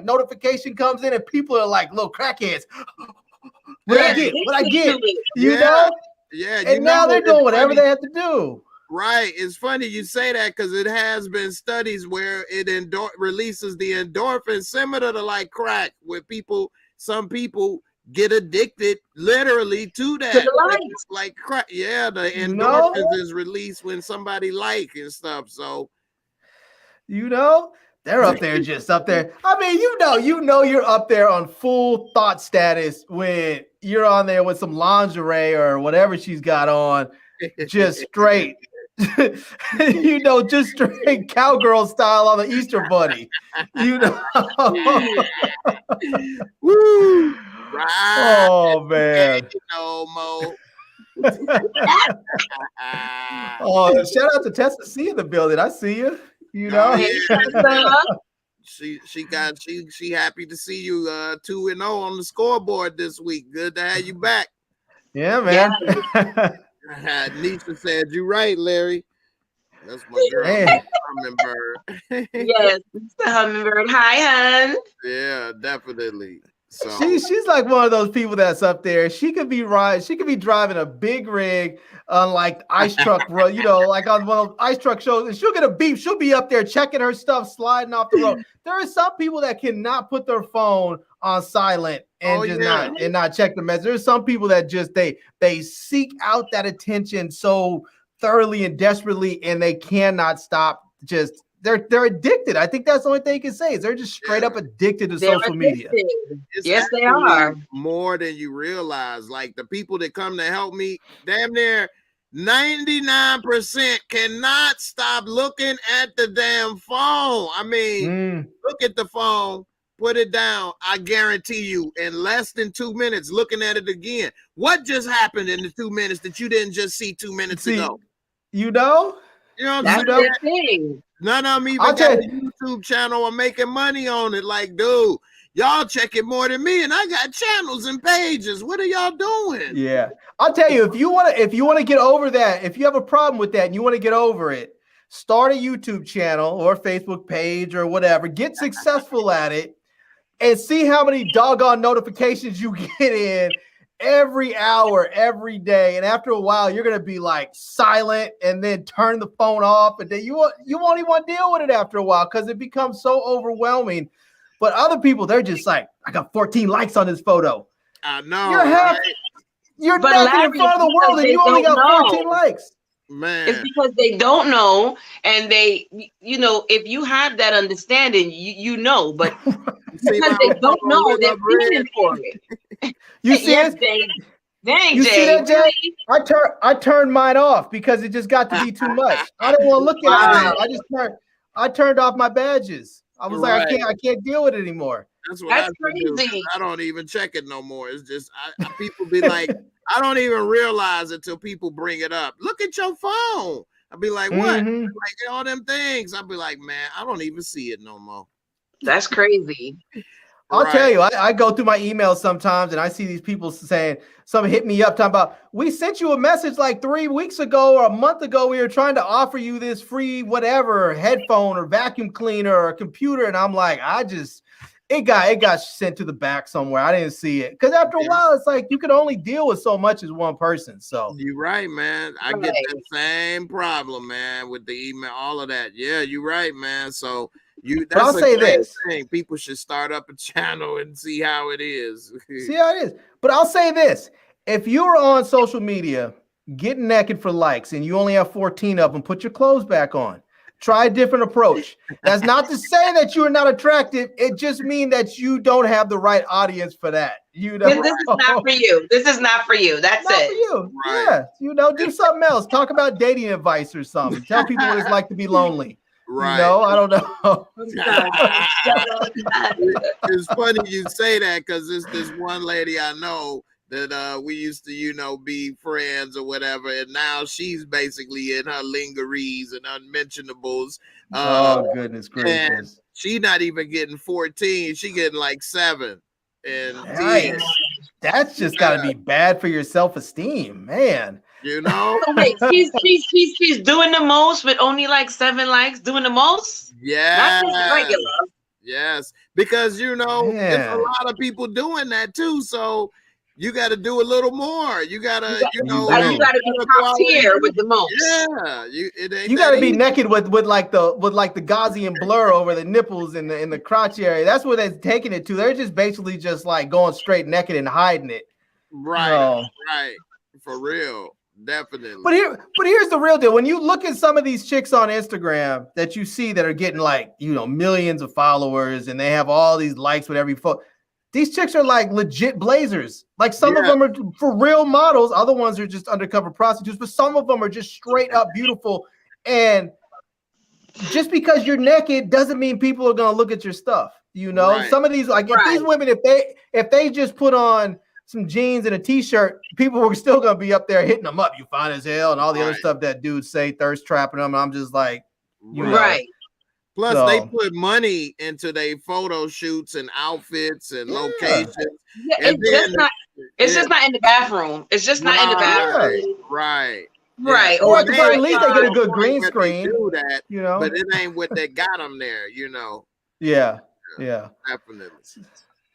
Speaker 4: notification comes in and people are like little crackheads. What I get? You know?
Speaker 1: Yeah.
Speaker 4: And now they're doing whatever they have to do.
Speaker 1: Right. It's funny you say that because it has been studies where it releases the endorphin similar to like crack, where some people get addicted literally to that. Like crack. Yeah, the endorphins is released when somebody like and stuff. So
Speaker 4: You know, they're up there, just up there. I mean, you know, you're up there on full thought status when you're on there with some lingerie or whatever she's got on, just straight. You know, just straight cowgirl style on the Easter Bunny. You know.
Speaker 1: Woo! Right.
Speaker 4: Oh man.
Speaker 1: You know, Mo.
Speaker 4: Oh, shout out to Tessa C in the building. I see you. You know.
Speaker 1: She happy to see you 2-0 on the scoreboard this week. Good to have you back.
Speaker 4: Yeah, man.
Speaker 1: Nisha said you're right, Larry. That's my girl, Hummingbird.
Speaker 2: Yes, it's the Hummingbird. Hi, hun.
Speaker 1: Yeah, definitely. So
Speaker 4: She's like one of those people that's up there. She could be driving a big rig on like ice truck, you know, like on one of those ice truck shows, and she'll get a beep. She'll be up there checking her stuff, sliding off the road. There are some people that cannot put their phone on silent and not check the message. There's some people that just they seek out that attention so thoroughly and desperately, and they cannot stop. Just they're addicted. I think that's the only thing you can say is they're just straight up addicted to social media.
Speaker 2: Yes, they are.
Speaker 1: More than you realize. Like the people that come to help me, damn near 99% cannot stop looking at the damn phone. I mean, look at the phone, put it down. I guarantee you, in less than 2 minutes, looking at it again. What just happened in the 2 minutes that you didn't just see 2 minutes ago?
Speaker 4: You know?
Speaker 1: You know what
Speaker 2: That's
Speaker 1: I'm saying?
Speaker 2: the thing.
Speaker 1: None of them even got a YouTube channel or making money on it. Like, dude, y'all check it more than me, and I got channels and pages. What are y'all doing?
Speaker 4: Yeah, I'll tell you, if you want to get over that, if you have a problem with that and you want to get over it, start a YouTube channel or Facebook page or whatever. Get successful at it, and see how many doggone notifications you get in every hour, every day. And after a while, you're gonna be like silent and then turn the phone off, and then you won't even want to deal with it after a while because it becomes so overwhelming. But other people, they're just like, I got 14 likes on this photo.
Speaker 1: I know.
Speaker 4: You're naked in front of the world and you only got 14 likes.
Speaker 1: Man,
Speaker 2: it's because they don't know, and they, you know, if you have that understanding, you know, but because they don't know, they're feeling for it.
Speaker 4: You see
Speaker 2: yes,
Speaker 4: it?
Speaker 2: Dang,
Speaker 4: you
Speaker 2: Jay.
Speaker 4: See that, Jay? I turned mine off because it just got to be too much. I don't want to look at it. I turned off my badges. I was like, I can't deal with it anymore.
Speaker 1: That's crazy. I don't even check it no more. It's just people be like, I don't even realize it till people bring it up. Look at your phone. I'll be like, what? Like all them things. I'll be like, man, I don't even see it no more.
Speaker 2: That's crazy.
Speaker 4: I'll tell you, I go through my emails sometimes and I see these people saying, some hit me up talking about, we sent you a message like 3 weeks ago or a month ago. We were trying to offer you this free whatever, headphone or vacuum cleaner or computer. And I'm like, it got sent to the back somewhere. I didn't see it. Because after a while, it's like you can only deal with so much as one person. So
Speaker 1: you're right, man. I get the same problem, man, with the email, all of that. Yeah, you're right, man. So that's
Speaker 4: I'll say this
Speaker 1: thing. People should start up a channel and see how it is.
Speaker 4: See how it is. But I'll say this. If you're on social media getting naked for likes and you only have 14 of them, put your clothes back on. Try a different approach. That's not to say that you are not attractive. It just means that you don't have the right audience for that. You know,
Speaker 2: this is not for you. This is not for you. That's
Speaker 4: not
Speaker 2: it.
Speaker 4: For you.
Speaker 1: Right.
Speaker 4: Yeah. You know, do something else. Talk about dating advice or something. Tell people what it's like to be lonely.
Speaker 1: Right.
Speaker 4: You know, I don't know.
Speaker 1: It's funny you say that because there's this one lady I know that we used to, you know, be friends or whatever, and now she's basically in her lingeries and unmentionables.
Speaker 4: Oh goodness gracious!
Speaker 1: She's not even getting 14; she getting like 7. And
Speaker 4: nice. That's just got to be bad for your self-esteem, man.
Speaker 1: You know.
Speaker 2: So wait, she's doing the most with only like 7 likes. Doing the most.
Speaker 1: Yeah.
Speaker 2: Not just regular.
Speaker 1: Yes, because you know there's a lot of people doing that too. So. You got to do a little more. You got to, you got to
Speaker 2: be top tier with the most.
Speaker 1: Yeah,
Speaker 4: you got to be naked with like the Gaussian blur over the nipples in the crotch area. That's where they're taking it to. They're just basically just like going straight naked and hiding it.
Speaker 1: Right, right, for real. definitely.
Speaker 4: But here's the real deal. When you look at some of these chicks on Instagram that you see that are getting like, millions of followers and they have all these likes with every photo, these chicks are like legit blazers. Like some of them are for real models. Other ones are just undercover prostitutes, but some of them are just straight up beautiful. And just because you're naked doesn't mean people are going to look at your stuff.
Speaker 1: Right.
Speaker 4: Some of these, like if these women, if they just put on some jeans and a t-shirt, people were still gonna be up there hitting them up. You fine as hell, and all the other stuff that dudes say, thirst trapping them. And I'm just like,
Speaker 2: right.
Speaker 1: Plus, they put money into their photo shoots and outfits and locations.
Speaker 2: Yeah, it's just not in the bathroom. It's just not in the bathroom.
Speaker 1: Right.
Speaker 2: Right.
Speaker 4: Or at the very least, they get a good green screen.
Speaker 1: Do that, but it ain't what they got them there.
Speaker 4: Yeah.
Speaker 1: Definitely.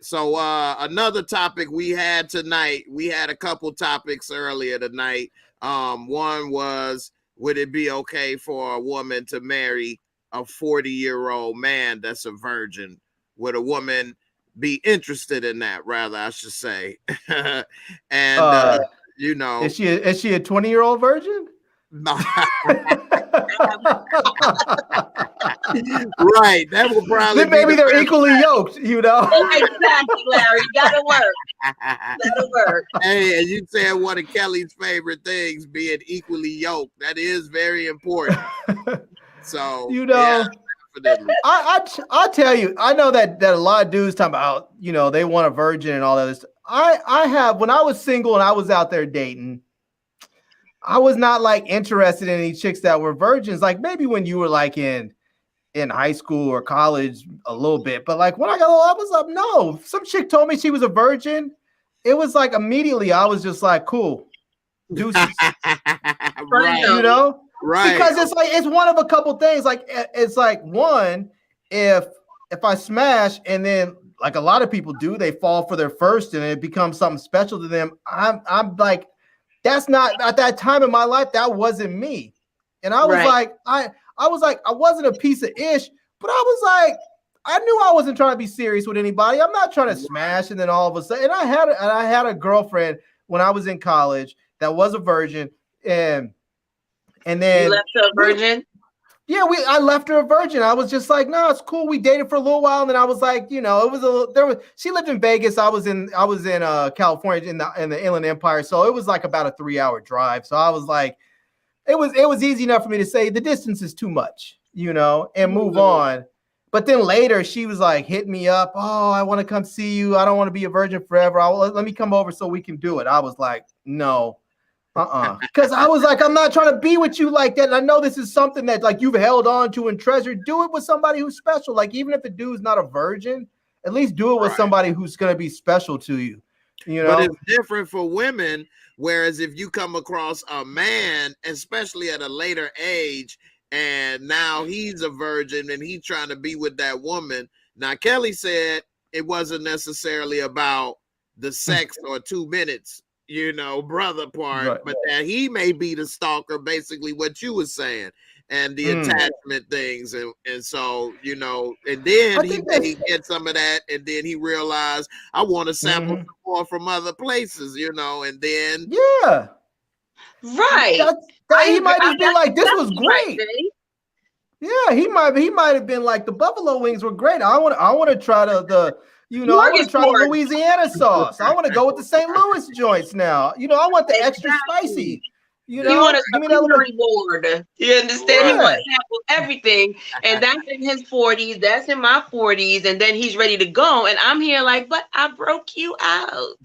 Speaker 1: So another topic we had tonight, we had a couple topics earlier tonight. One was, would it be okay for a woman to marry a 40-year-old man that's a virgin? Would a woman be interested in that, rather, I should say? And is she
Speaker 4: a 20-year-old virgin?
Speaker 1: No. Right, that will probably
Speaker 4: then maybe they're equally yoked,
Speaker 2: Exactly, Larry. That'll work.
Speaker 1: Hey, and you said one of Kelly's favorite things, being equally yoked. That is very important. So definitely.
Speaker 4: I tell you, I know that a lot of dudes talk about, they want a virgin and all that stuff. I have, when I was single and I was out there dating, I was not like interested in any chicks that were virgins. Like maybe when you were like in high school or college a little bit, but like when I got old, I was like, no. Some chick told me she was a virgin. It was like immediately I was just like, cool, deuces.
Speaker 1: Right. Right.
Speaker 4: Because it's one of a couple things. Like it's like, one, if I smash and then like a lot of people do, they fall for their first and it becomes something special to them. I'm like, that's not, at that time in my life, that wasn't me. And I was like, I wasn't a piece of ish, but I was like, I knew I wasn't trying to be serious with anybody. I'm not trying to smash. And then all of a sudden, and I had a girlfriend when I was in college that was a virgin, and then
Speaker 2: you left her a virgin.
Speaker 4: I left her a virgin. I was just like, no, it's cool. We dated for a little while, and then I was like, she lived in Vegas. I was in California in the Inland Empire, so it was like about a 3-hour drive. So I was like, it was easy enough for me to say the distance is too much, and move on. But then later she was like, hit me up. Oh, I want to come see you. I don't want to be a virgin forever. Let me come over so we can do it. I was like, no. Because I was like, I'm not trying to be with you like that. And I know this is something that like you've held on to and treasured. Do it with somebody who's special. Like even if the dude's not a virgin, at least do it with somebody who's going to be special to you.
Speaker 1: But it's different for women. Whereas if you come across a man, especially at a later age, and now he's a virgin and he's trying to be with that woman. Now Kelly said it wasn't necessarily about the sex or 2 minutes. Brother part, but that he may be the stalker, basically what you were saying, and the attachment things, and so and then he may get some of that, and then he realized I want to sample more from other places, and then
Speaker 4: he might just be like, this was great. Yeah, he might have been like, the buffalo wings were great. I want to try the I want to try the Louisiana sauce. I want to go with the St. Louis joints now. I want the extra spicy.
Speaker 2: You want a charcuterie board. You understand? He wants to sample everything. And that's in his 40s. That's in my 40s. And then he's ready to go. And I'm here like, but I broke you out.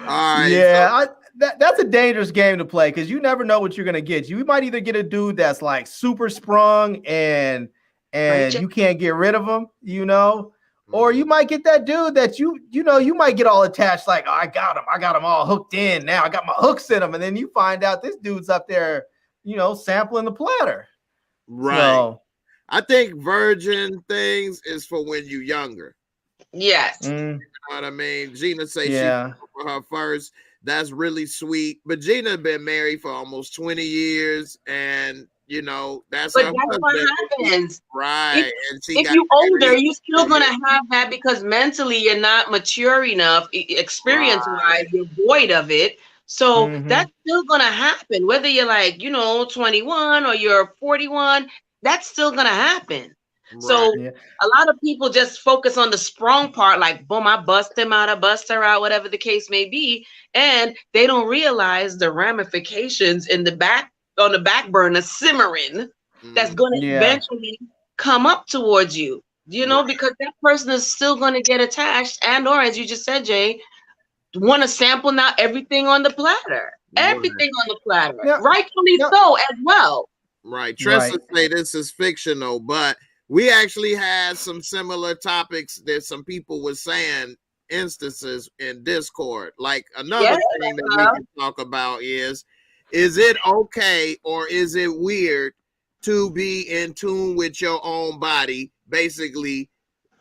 Speaker 1: All right.
Speaker 4: Yeah, that's a dangerous game to play because you never know what you're gonna get. You might either get a dude that's like super sprung and you can't get rid of him, or you might get that dude that you might get all attached, like, oh, I got him all hooked in. Now I got my hooks in him, and then you find out this dude's up there, sampling the platter.
Speaker 1: Right. So, I think virgin things is for when you're younger.
Speaker 2: Yes.
Speaker 1: You know what I mean? Gina say she for her first. That's really sweet. But Gina been married for almost 20 years, and you know, that's
Speaker 2: But
Speaker 1: her
Speaker 2: that's what
Speaker 1: husband.
Speaker 2: happens.
Speaker 1: Right. And she
Speaker 2: If
Speaker 1: got
Speaker 2: you older,
Speaker 1: married.
Speaker 2: you're still gonna have that because mentally you're not mature enough, experience-wise,
Speaker 1: Right.
Speaker 2: you're void of it. So
Speaker 4: Mhm.
Speaker 2: that's still gonna happen, whether you're like, 21 or you're 41, that's still gonna happen. So
Speaker 4: Yeah.
Speaker 2: a lot of people just focus on the sprung part, like, boom, I bust him out, I bust her out, whatever the case may be, and they don't realize the ramifications in the back on the back burner simmering that's going to
Speaker 4: Yeah.
Speaker 2: eventually come up towards you,
Speaker 1: Right.
Speaker 2: because that person is still going to get attached, and or as you just said, Jay, want to sample now everything on the platter, everything on the platter,
Speaker 4: Now-
Speaker 2: rightfully
Speaker 4: now-
Speaker 2: so as well.
Speaker 1: Right. Tressa
Speaker 4: Right.
Speaker 1: say this is fictional, but we actually had some similar topics that some people were saying instances in Discord. Like another
Speaker 2: Yes,
Speaker 1: thing that we can talk about is it okay or is it weird to be in tune with your own body, basically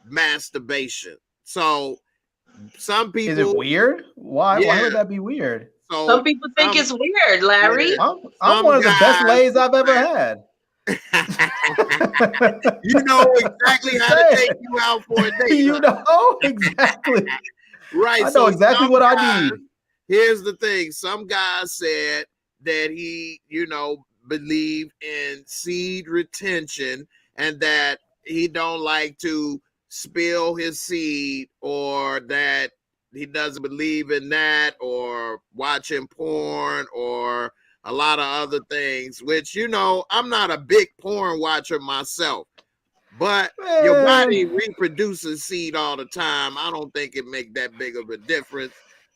Speaker 1: masturbation? So some people,
Speaker 4: Is it weird? Why
Speaker 1: Yeah.
Speaker 4: would that be weird?
Speaker 1: So
Speaker 2: Some people think it's weird, Larry.
Speaker 1: Yeah.
Speaker 4: I'm one of the best
Speaker 1: guys-
Speaker 4: lays I've ever had.
Speaker 1: You know exactly how to take you out for a date.
Speaker 4: You know exactly.
Speaker 1: Right.
Speaker 4: I know exactly
Speaker 1: some
Speaker 4: what I
Speaker 1: guys-
Speaker 4: need.
Speaker 1: Here's the thing. Some guys said that he, believed in seed retention and that he don't like to spill his seed, or that he doesn't believe in that, or watching porn, or a lot of other things, which, I'm not a big porn watcher myself, but your body reproduces seed all the time. I don't think it make that big of a difference.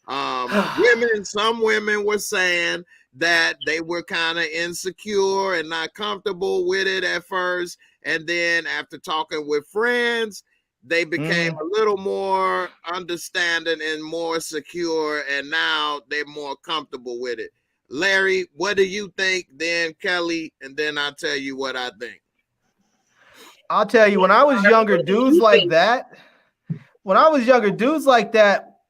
Speaker 1: Some women were saying that they were kind of insecure and not comfortable with it at first. And then after talking with friends, they became a little more understanding and more secure. And now they're more comfortable with it. Larry, what do you think? Then Kelly, and then I'll tell you what I think.
Speaker 4: I'll tell you, when I was younger, dudes like that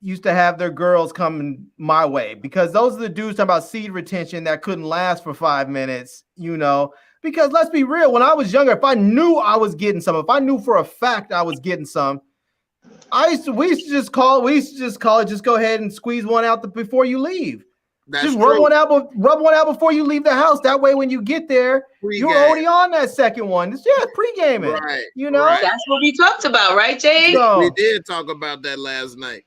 Speaker 4: used to have their girls coming my way, because those are the dudes talking about seed retention that couldn't last for 5 minutes, because let's be real, when I was younger, if I knew I was getting some, if I knew for a fact I was getting some, we used to just call it, just go ahead and squeeze one out before you leave.
Speaker 1: That's
Speaker 4: just
Speaker 1: true.
Speaker 4: rub one out before you leave the house. That way, when you get there, you're already on that second one. It's pre-gaming.
Speaker 1: Right.
Speaker 2: That's what we talked about, right, Jay?
Speaker 1: We did talk about that last night.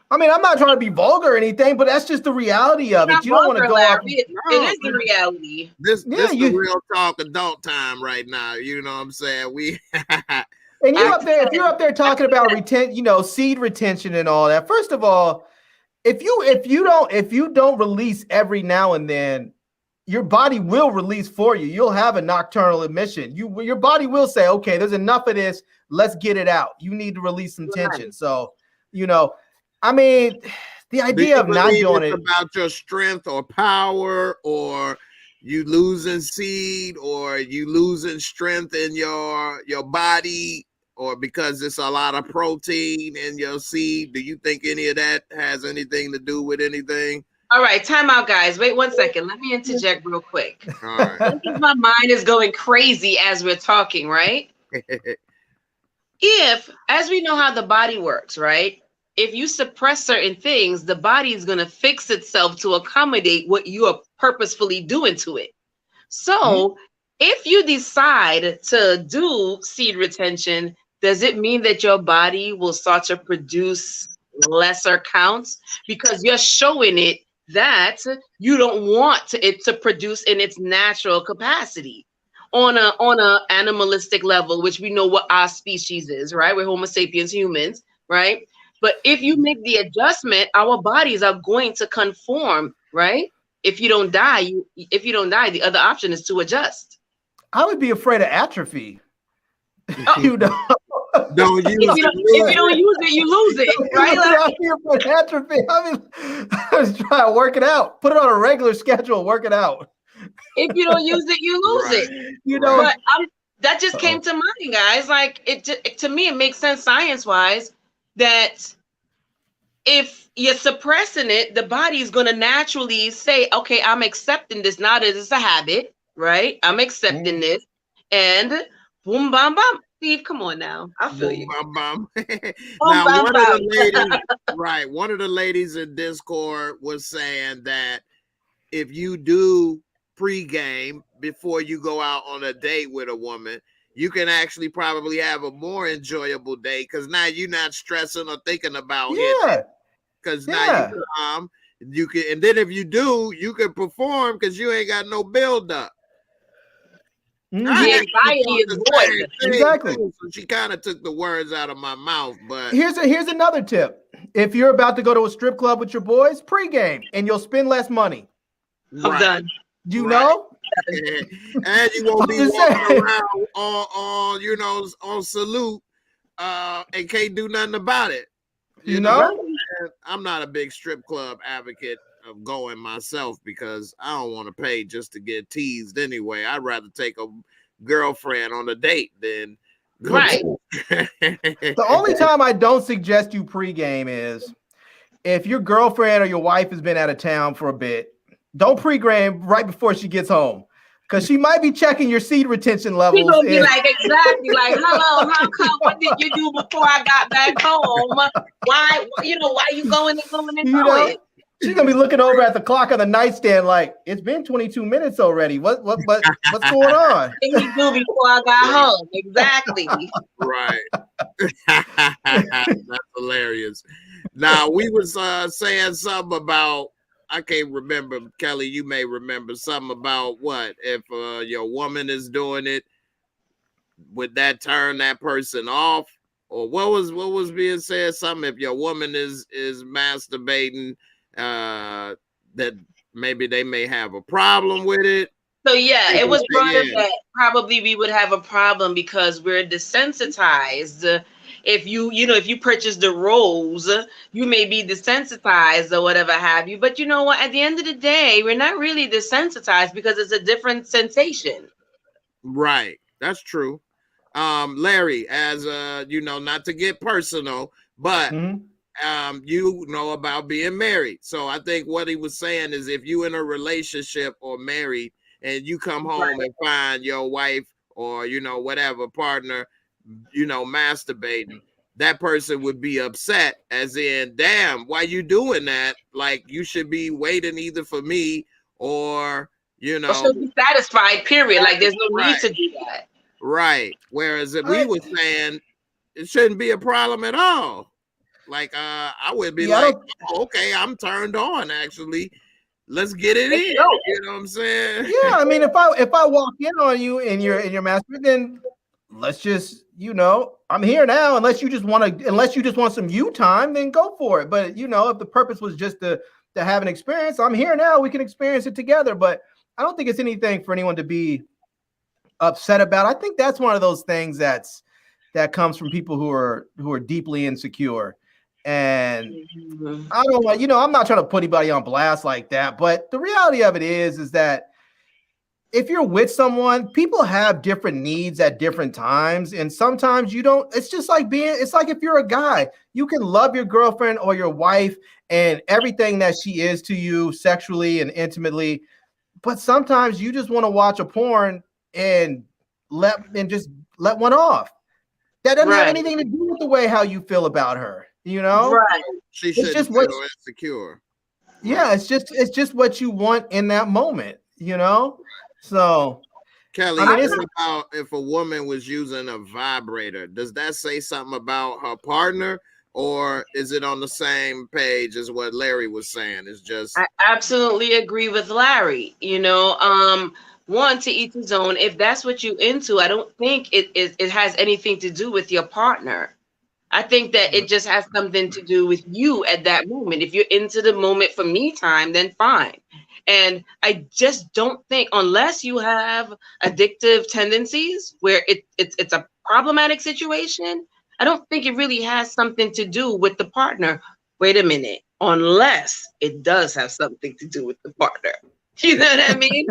Speaker 4: I mean, I'm not trying to be vulgar or anything, but that's just the reality of it. You don't want to go off.
Speaker 2: It is the reality.
Speaker 1: This is real talk adult time right now. You know what I'm saying?
Speaker 4: And you're up there, if you're up there talking about seed retention and all that. First of all, if you don't release every now and then, your body will release for you. You'll have a nocturnal emission. Your body will say, okay, there's enough of this. Let's get it out. You need to release some tension. So, I mean, the idea of not doing it
Speaker 1: about your strength or power, or you losing seed, or you losing strength in your body, or because it's a lot of protein in your seed. Do you think any of that has anything to do with anything?
Speaker 2: All right, time out, guys. Wait 1 second. Let me interject real quick.
Speaker 1: All right.
Speaker 2: My mind is going crazy as we're talking, right? If, as we know how the body works, right? If you suppress certain things, the body is going to fix itself to accommodate what you are purposefully doing to it. So if you decide to do seed retention, does it mean that your body will start to produce lesser counts because you're showing it that you don't want it to produce in its natural capacity on a animalistic level, which we know what our species is, right? We're Homo sapiens humans, right? But if you make the adjustment, our bodies are going to conform, right? If you don't die, the other option is to adjust.
Speaker 4: I would be afraid of atrophy.
Speaker 1: Don't use
Speaker 2: if you don't use it, you lose it, right?
Speaker 4: I'm here for atrophy. I mean, I was trying to work it out. Put it on a regular schedule. Work it out.
Speaker 2: If you don't use it, you lose it. But that just came to mind, guys. Like to me, it makes sense science-wise that if you're suppressing it, the body is going to naturally say, okay, I'm accepting this now that it's a habit, right? I'm accepting this, and boom, bam, bam. Steve, come on now. I feel you.
Speaker 1: Bum, bum.
Speaker 2: Boom,
Speaker 1: Now,
Speaker 2: bam,
Speaker 1: one
Speaker 2: bam.
Speaker 1: of the ladies, right? One of the ladies in Discord was saying that if you do pregame before you go out on a date with a woman, you can actually probably have a more enjoyable day because now you're not stressing or thinking about it. Because now you can, and then if you do, you can perform because you ain't got no build up.
Speaker 2: The anxiety is void.
Speaker 4: Exactly.
Speaker 1: So she kind of took the words out of my mouth. But
Speaker 4: here's another tip: if you're about to go to a strip club with your boys, pregame, and you'll spend less money.
Speaker 2: I'm done.
Speaker 4: You know,
Speaker 1: and you won't be walking around on on salute, and can't do nothing about it.
Speaker 4: You know?
Speaker 1: I'm not a big strip club advocate of going myself because I don't want to pay just to get teased anyway. I'd rather take a girlfriend on a date than
Speaker 2: right.
Speaker 4: The only time I don't suggest you pregame is if your girlfriend or your wife has been out of town for a bit. Don't pregame right before she gets home, because she might be checking your seed retention levels.
Speaker 2: She's gonna be like, exactly, like, hello, how come? What did you do before I got back home? Why you going and going and going?
Speaker 4: She's gonna be looking over at the clock on the nightstand, like, it's been 22 minutes already. What's going on?
Speaker 2: What did you do before I got home? Exactly.
Speaker 1: Right. That's hilarious. Now we was saying something about. I can't remember, Kelly, you may remember something about what? If your woman is doing it, would that turn that person off? Or what was being said? Something if your woman is masturbating, that maybe they may have a problem with it.
Speaker 2: So yeah, it was brought up that probably we would have a problem because we're desensitized. If you purchase the rose, you may be desensitized or whatever have you. But you know what? At the end of the day, we're not really desensitized because it's a different sensation.
Speaker 1: Right. That's true. Larry, as not to get personal, but you know about being married. So I think what he was saying is if you in a relationship or married and you come home and find your wife or whatever partner masturbating, that person would be upset, as in, damn, why you doing that? Like, you should be waiting either for me or
Speaker 2: or should be satisfied, period. Like, there's no need to do that.
Speaker 1: Right. Whereas if we were saying it shouldn't be a problem at all. Like, I would be okay, I'm turned on, actually. Let's get it in. You know what I'm saying?
Speaker 4: Yeah, I mean, if I walk in on you and you're masturbating, then let's just, I'm here now. Unless you just want some you time, then go for it. But if the purpose was just to have an experience, I'm here now. We can experience it together. But I don't think it's anything for anyone to be upset about. I think that's one of those things that comes from people who are deeply insecure. And I don't want, I'm not trying to put anybody on blast like that. But the reality of it is that if you're with someone, people have different needs at different times. And sometimes you don't, it's like if you're a guy, you can love your girlfriend or your wife and everything that she is to you sexually and intimately. But sometimes you just want to watch a porn and just let one off. That doesn't have anything to do with the way how you feel about her,
Speaker 2: Right.
Speaker 1: She shouldn't feel insecure.
Speaker 4: Yeah, it's just what you want in that moment, So,
Speaker 1: Kelly, what about if a woman was using a vibrator? Does that say something about her partner, or is it on the same page as what Larry was saying? It's just
Speaker 2: I absolutely agree with Larry. One, to each his own. If that's what you're into, I don't think it has anything to do with your partner. I think that it just has something to do with you at that moment. If you're into the moment for me time, then fine. And I just don't think, unless you have addictive tendencies where it's a problematic situation, I don't think it really has something to do with the partner. Wait a minute. Unless it does have something to do with the partner. You know what I mean?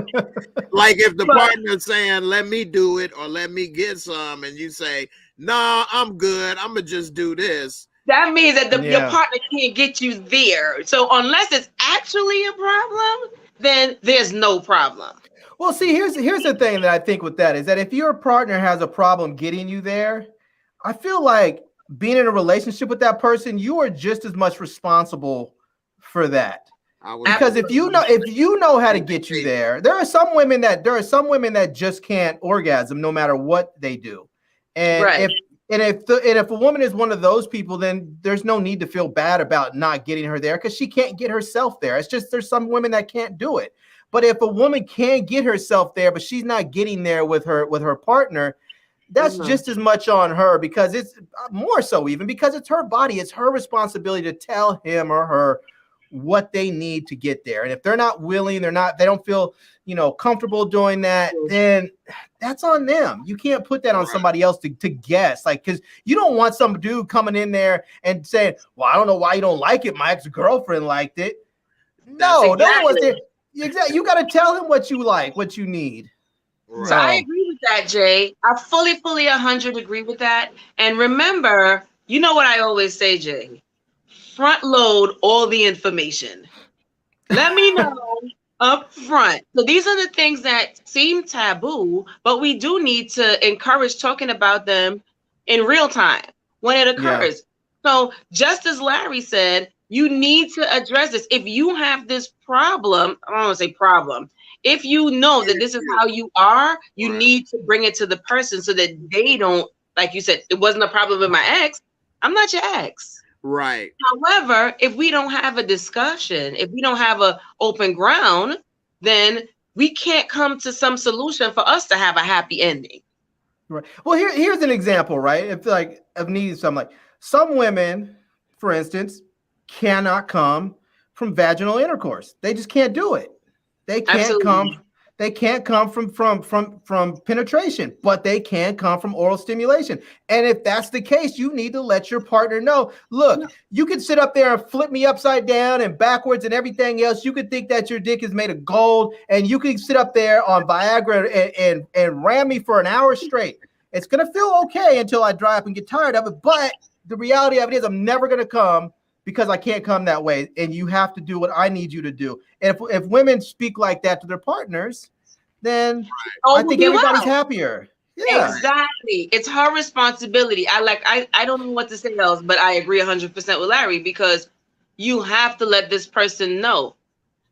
Speaker 1: Like if the partner's saying, let me do it or let me get some, and you say, nah, I'm good, I'm gonna just do this.
Speaker 2: That means that your partner can't get you there. So unless it's actually a problem, then there's no problem.
Speaker 4: Well, see, here's the thing that I think with that is that if your partner has a problem getting you there, I feel like being in a relationship with that person, you are just as much responsible for that. Because if you know how to get you there, there are some women that just can't orgasm no matter what they do. And
Speaker 2: Right.
Speaker 4: if a woman is one of those people, then there's no need to feel bad about not getting her there because she can't get herself there. It's just there's some women that can't do it. But if a woman can get herself there, but she's not getting there with her partner, that's just as much on her, because it's more so even because it's her body. It's her responsibility to tell him or her what they need to get there. And if they're not willing, they don't feel, comfortable doing that, then that's on them. You can't put that on somebody else to guess, like, because you don't want some dude coming in there and saying, well, I don't know why you don't like it. My ex-girlfriend liked it. No, exactly. You got to tell him what you like, what you need.
Speaker 2: Right. So I agree with that, Jay. I fully 100 agree with that. And remember, you know what I always say, Jay? Front load all the information. Let me know up front. So these are the things that seem taboo, but we do need to encourage talking about them in real time when it occurs. Yeah. So just as Larry said, you need to address this. If you have this problem, I don't want to say problem. If you know that this is how you are, you need to bring it to the person so that they don't, like you said, it wasn't a problem with my ex. I'm not your ex.
Speaker 1: Right.
Speaker 2: However, if we don't have a discussion, if we don't have an open ground, then we can't come to some solution for us to have a happy ending.
Speaker 4: Right. Well, here's an example, right? If like of needs, something like some women, for instance, cannot come from vaginal intercourse. They just can't do it. They can't come. They can't come from penetration, but they can come from oral stimulation. And if that's the case, you need to let your partner know. Look, you can sit up there and flip me upside down and backwards and everything else. You could think that your dick is made of gold, and you can sit up there on Viagra and ram me for an hour straight. It's gonna feel okay until I dry up and get tired of it. But the reality of it is, I'm never gonna come, because I can't come that way, and you have to do what I need you to do. And if women speak like that to their partners, then I think everybody's happier. Yeah.
Speaker 2: Exactly. It's her responsibility. I don't know what to say else, but I agree 100% with Larry, because you have to let this person know.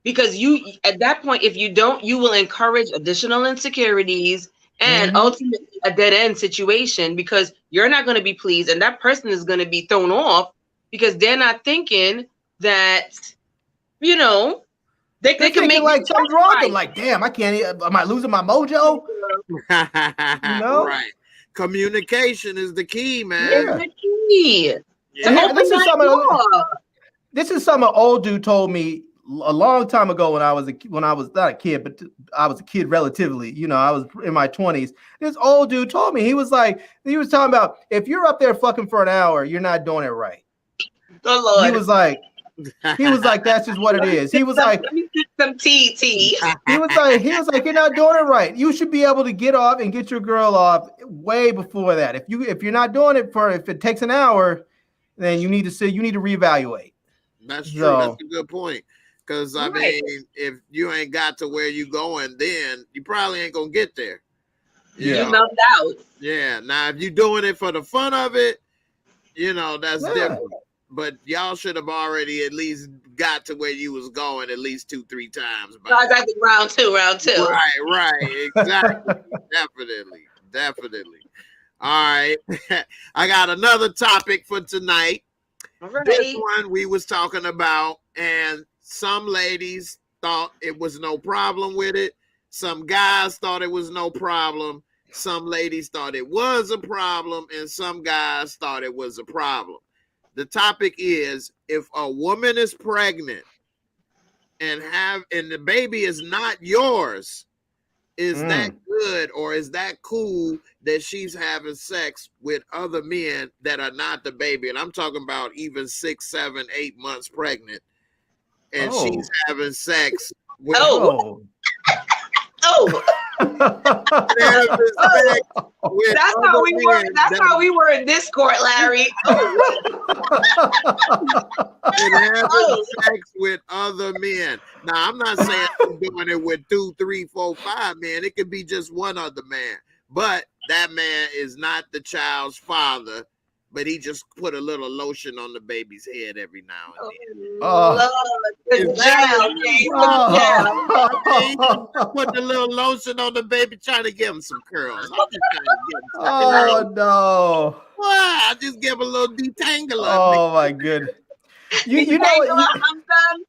Speaker 2: Because you, at that point, if you don't, you will encourage additional insecurities and ultimately a dead end situation, because you're not going to be pleased, and that person is going to be thrown off, because they're not thinking that, they can make
Speaker 4: like something's wrong. I'm like, damn, I can't. Am I losing my mojo?
Speaker 1: Right. Communication is the key, man.
Speaker 2: It's the key.
Speaker 4: Yeah. This is something an old dude told me a long time ago when I was not a kid, but I was a kid relatively. I was in my 20s. This old dude told me, he was talking about, if you're up there fucking for an hour, you're not doing it right.
Speaker 2: Oh, Lord.
Speaker 4: He was like, that's just what it is. He was like,
Speaker 2: some tea.
Speaker 4: He was like, you're not doing it right. You should be able to get off and get your girl off way before that. If you're not doing it if it takes an hour, then you need to reevaluate.
Speaker 1: That's true. That's a good point. Because I mean, if you ain't got to where you going, then you probably ain't gonna get there.
Speaker 2: No doubt.
Speaker 1: Yeah. Now, if you're doing it for the fun of it, that's different. But y'all should have already at least got to where you was going at least 2-3 times.
Speaker 2: I got to round two.
Speaker 1: Right. Exactly. Definitely. All right. I got another topic for tonight.
Speaker 2: All right.
Speaker 1: This one we was talking about, and some ladies thought it was no problem with it. Some guys thought it was no problem. Some ladies thought it was a problem, and some guys thought it was a problem. The topic is, if a woman is pregnant and the baby is not yours, is that good, or is that cool that she's having sex with other men that are not the baby? And I'm talking about even 6, 7, 8 months pregnant, and she's having sex with Have sex with
Speaker 2: That's
Speaker 1: other
Speaker 2: how we were.
Speaker 1: men
Speaker 2: That's
Speaker 1: that-
Speaker 2: how we were in this court, Larry.
Speaker 1: and having sex with other men. Now, I'm not saying I'm doing it with 2, 3, 4, 5 men. It could be just one other man, but that man is not the child's father. But he just put a little lotion on the baby's head every now and then.
Speaker 2: Lord, good job, Jay. Good job.
Speaker 1: Put the little lotion on the baby, trying to give him some curls. I'm just trying to give him some
Speaker 4: Oh no!
Speaker 1: Wow, I just give him a little detangler.
Speaker 4: Oh my goodness! You know what?
Speaker 2: I'm done.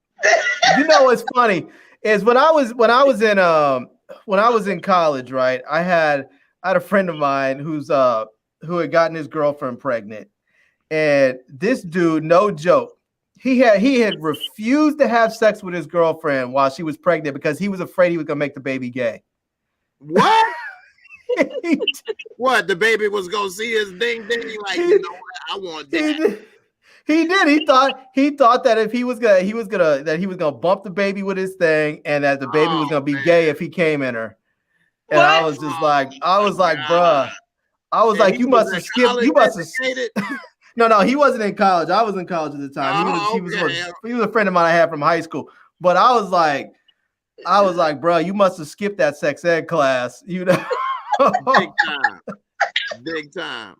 Speaker 4: You know what's funny is when I was in college, right? I had a friend of mine who had gotten his girlfriend pregnant, and this dude, no joke, he had refused to have sex with his girlfriend while she was pregnant because he was afraid he was gonna make the baby gay.
Speaker 1: What? What? The baby was gonna see his ding ding? Like, you know what? I want that.
Speaker 4: He did. He thought that if he was gonna bump the baby with his thing, and that the baby was gonna be gay if he came in her. And
Speaker 2: What?
Speaker 4: I was like, bruh. I was like, you must have skipped. You must have. No, he wasn't in college. I was in college at the time. He was a friend of mine I had from high school. But I was like, bro, you must have skipped that sex ed class. You know,
Speaker 1: big time.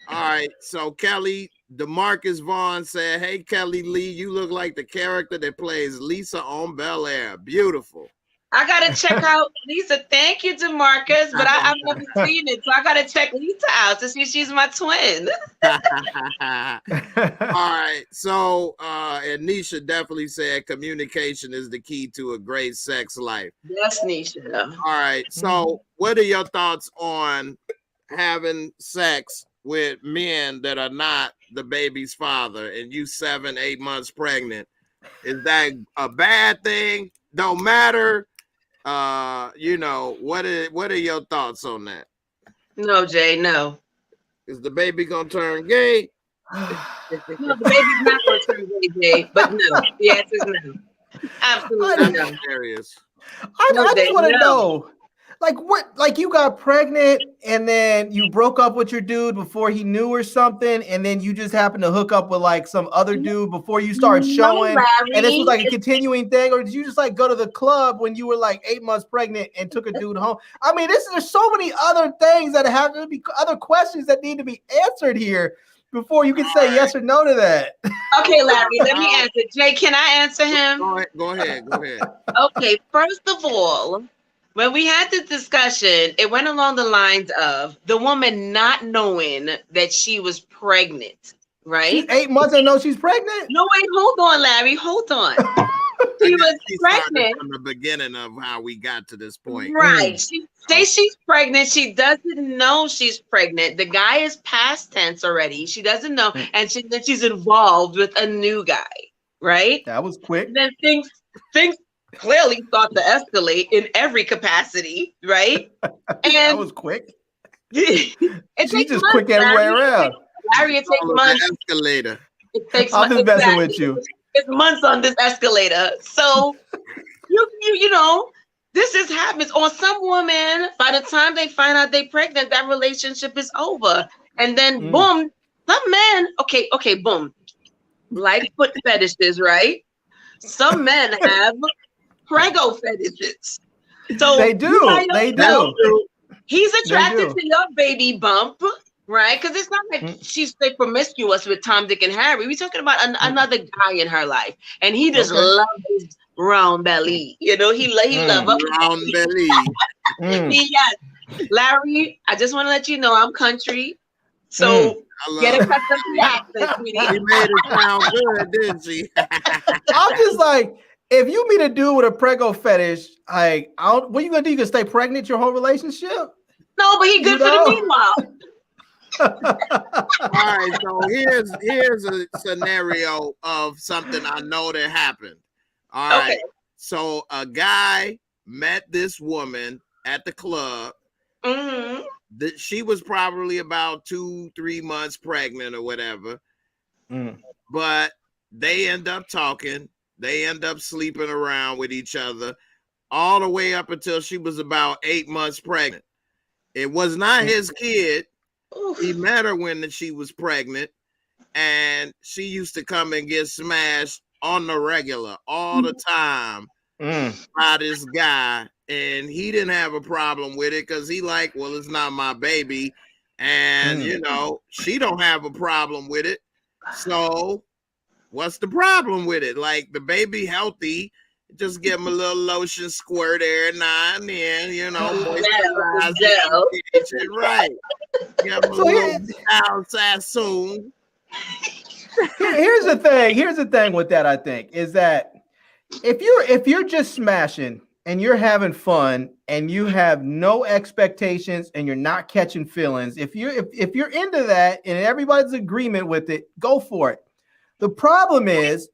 Speaker 1: All right. So Kelly, DeMarcus Vaughn said, "Hey Kelly Lee, you look like the character that plays Lisa on Bel Air. Beautiful."
Speaker 2: I gotta check out Lisa. Thank you, DeMarcus, but I've never seen it, so I gotta check Lisa out to see if she's my twin.
Speaker 1: All right. So and Nisha definitely said communication is the key to a great sex life.
Speaker 2: Yes, Nisha.
Speaker 1: All right. So what are your thoughts on having sex with men that are not the baby's father and you 7, 8 months pregnant? Is that a bad thing? Don't matter. You know, what are your thoughts on that?
Speaker 2: No, Jay, no.
Speaker 1: Is the baby gonna turn gay?
Speaker 2: No, the baby's not gonna turn gay, Jay, but no. The answer is no. Absolutely no.
Speaker 1: Serious.
Speaker 4: I just want to know, like, what? Like, you got pregnant and then you broke up with your dude before he knew or something, and then you just happened to hook up with like some other dude before you started showing, and this was like a continuing thing, or did you just like go to the club when you were like 8 months pregnant and took a dude home? I mean, there's so many other things that have to be other questions that need to be answered here before you can say yes or no to that.
Speaker 2: Okay, Larry, let me answer. Jay, can I answer him?
Speaker 1: Go ahead.
Speaker 2: Okay, first of all, when we had this discussion, it went along the lines of the woman not knowing that she was pregnant, right?
Speaker 4: She's 8 months and know she's pregnant?
Speaker 2: No, wait, hold on, Larry, hold on. She was pregnant
Speaker 1: from the beginning of how we got to this point.
Speaker 2: Right. She says she's pregnant. She doesn't know she's pregnant. The guy is past tense already. She doesn't know. And she's involved with a new guy, right?
Speaker 4: That was quick.
Speaker 2: And then things clearly start to escalate in every capacity, right? And
Speaker 4: that was quick.
Speaker 2: She's
Speaker 4: just quick everywhere around.
Speaker 2: Larry, it takes months.
Speaker 1: Escalator.
Speaker 2: It takes
Speaker 4: I'm just messing with you.
Speaker 2: It's months on this escalator. So you know, this just happens. Or some women, by the time they find out they're pregnant, that relationship is over. And then boom, some men, okay, boom. Like foot fetishes, right? Some men have prego fetishes. So
Speaker 4: they do.
Speaker 2: He's attracted to your baby bump, right? Because it's not like she's promiscuous with Tom, Dick, and Harry. We're talking about another guy in her life, and he just loves his round belly. You know, he loves
Speaker 1: round belly.
Speaker 2: Yes, Larry. I just want to let you know I'm country, so get accustomed to the accent, sweetie.
Speaker 1: She made it sound good, didn't she?
Speaker 4: I'm just like, if you meet a dude with a prego fetish, like, what are you gonna do? You gonna stay pregnant your whole relationship?
Speaker 2: No, but he good for the meanwhile.
Speaker 1: All right, so here's a scenario of something I know that happened. All right, so a guy met this woman at the club. She was probably about 2-3 months pregnant or whatever, but they end up talking. They end up sleeping around with each other. all the way up until she was about 8 months pregnant. It was not his kid. He met her when she was pregnant, and she used to come and get smashed on the regular all the time by this guy, and he didn't have a problem with it because he like, well, it's not my baby, and you know, she don't have a problem with it. So what's the problem with it? Like, the baby healthy, just give him a little lotion squirt every now and then, you know, moisturize it, right? Give him a little outside soon.
Speaker 4: Here's the thing. Here's the thing with that, I think, is that if you're just smashing and you're having fun and you have no expectations and you're not catching feelings, if you're into that and everybody's in agreement with it, go for it. The problem is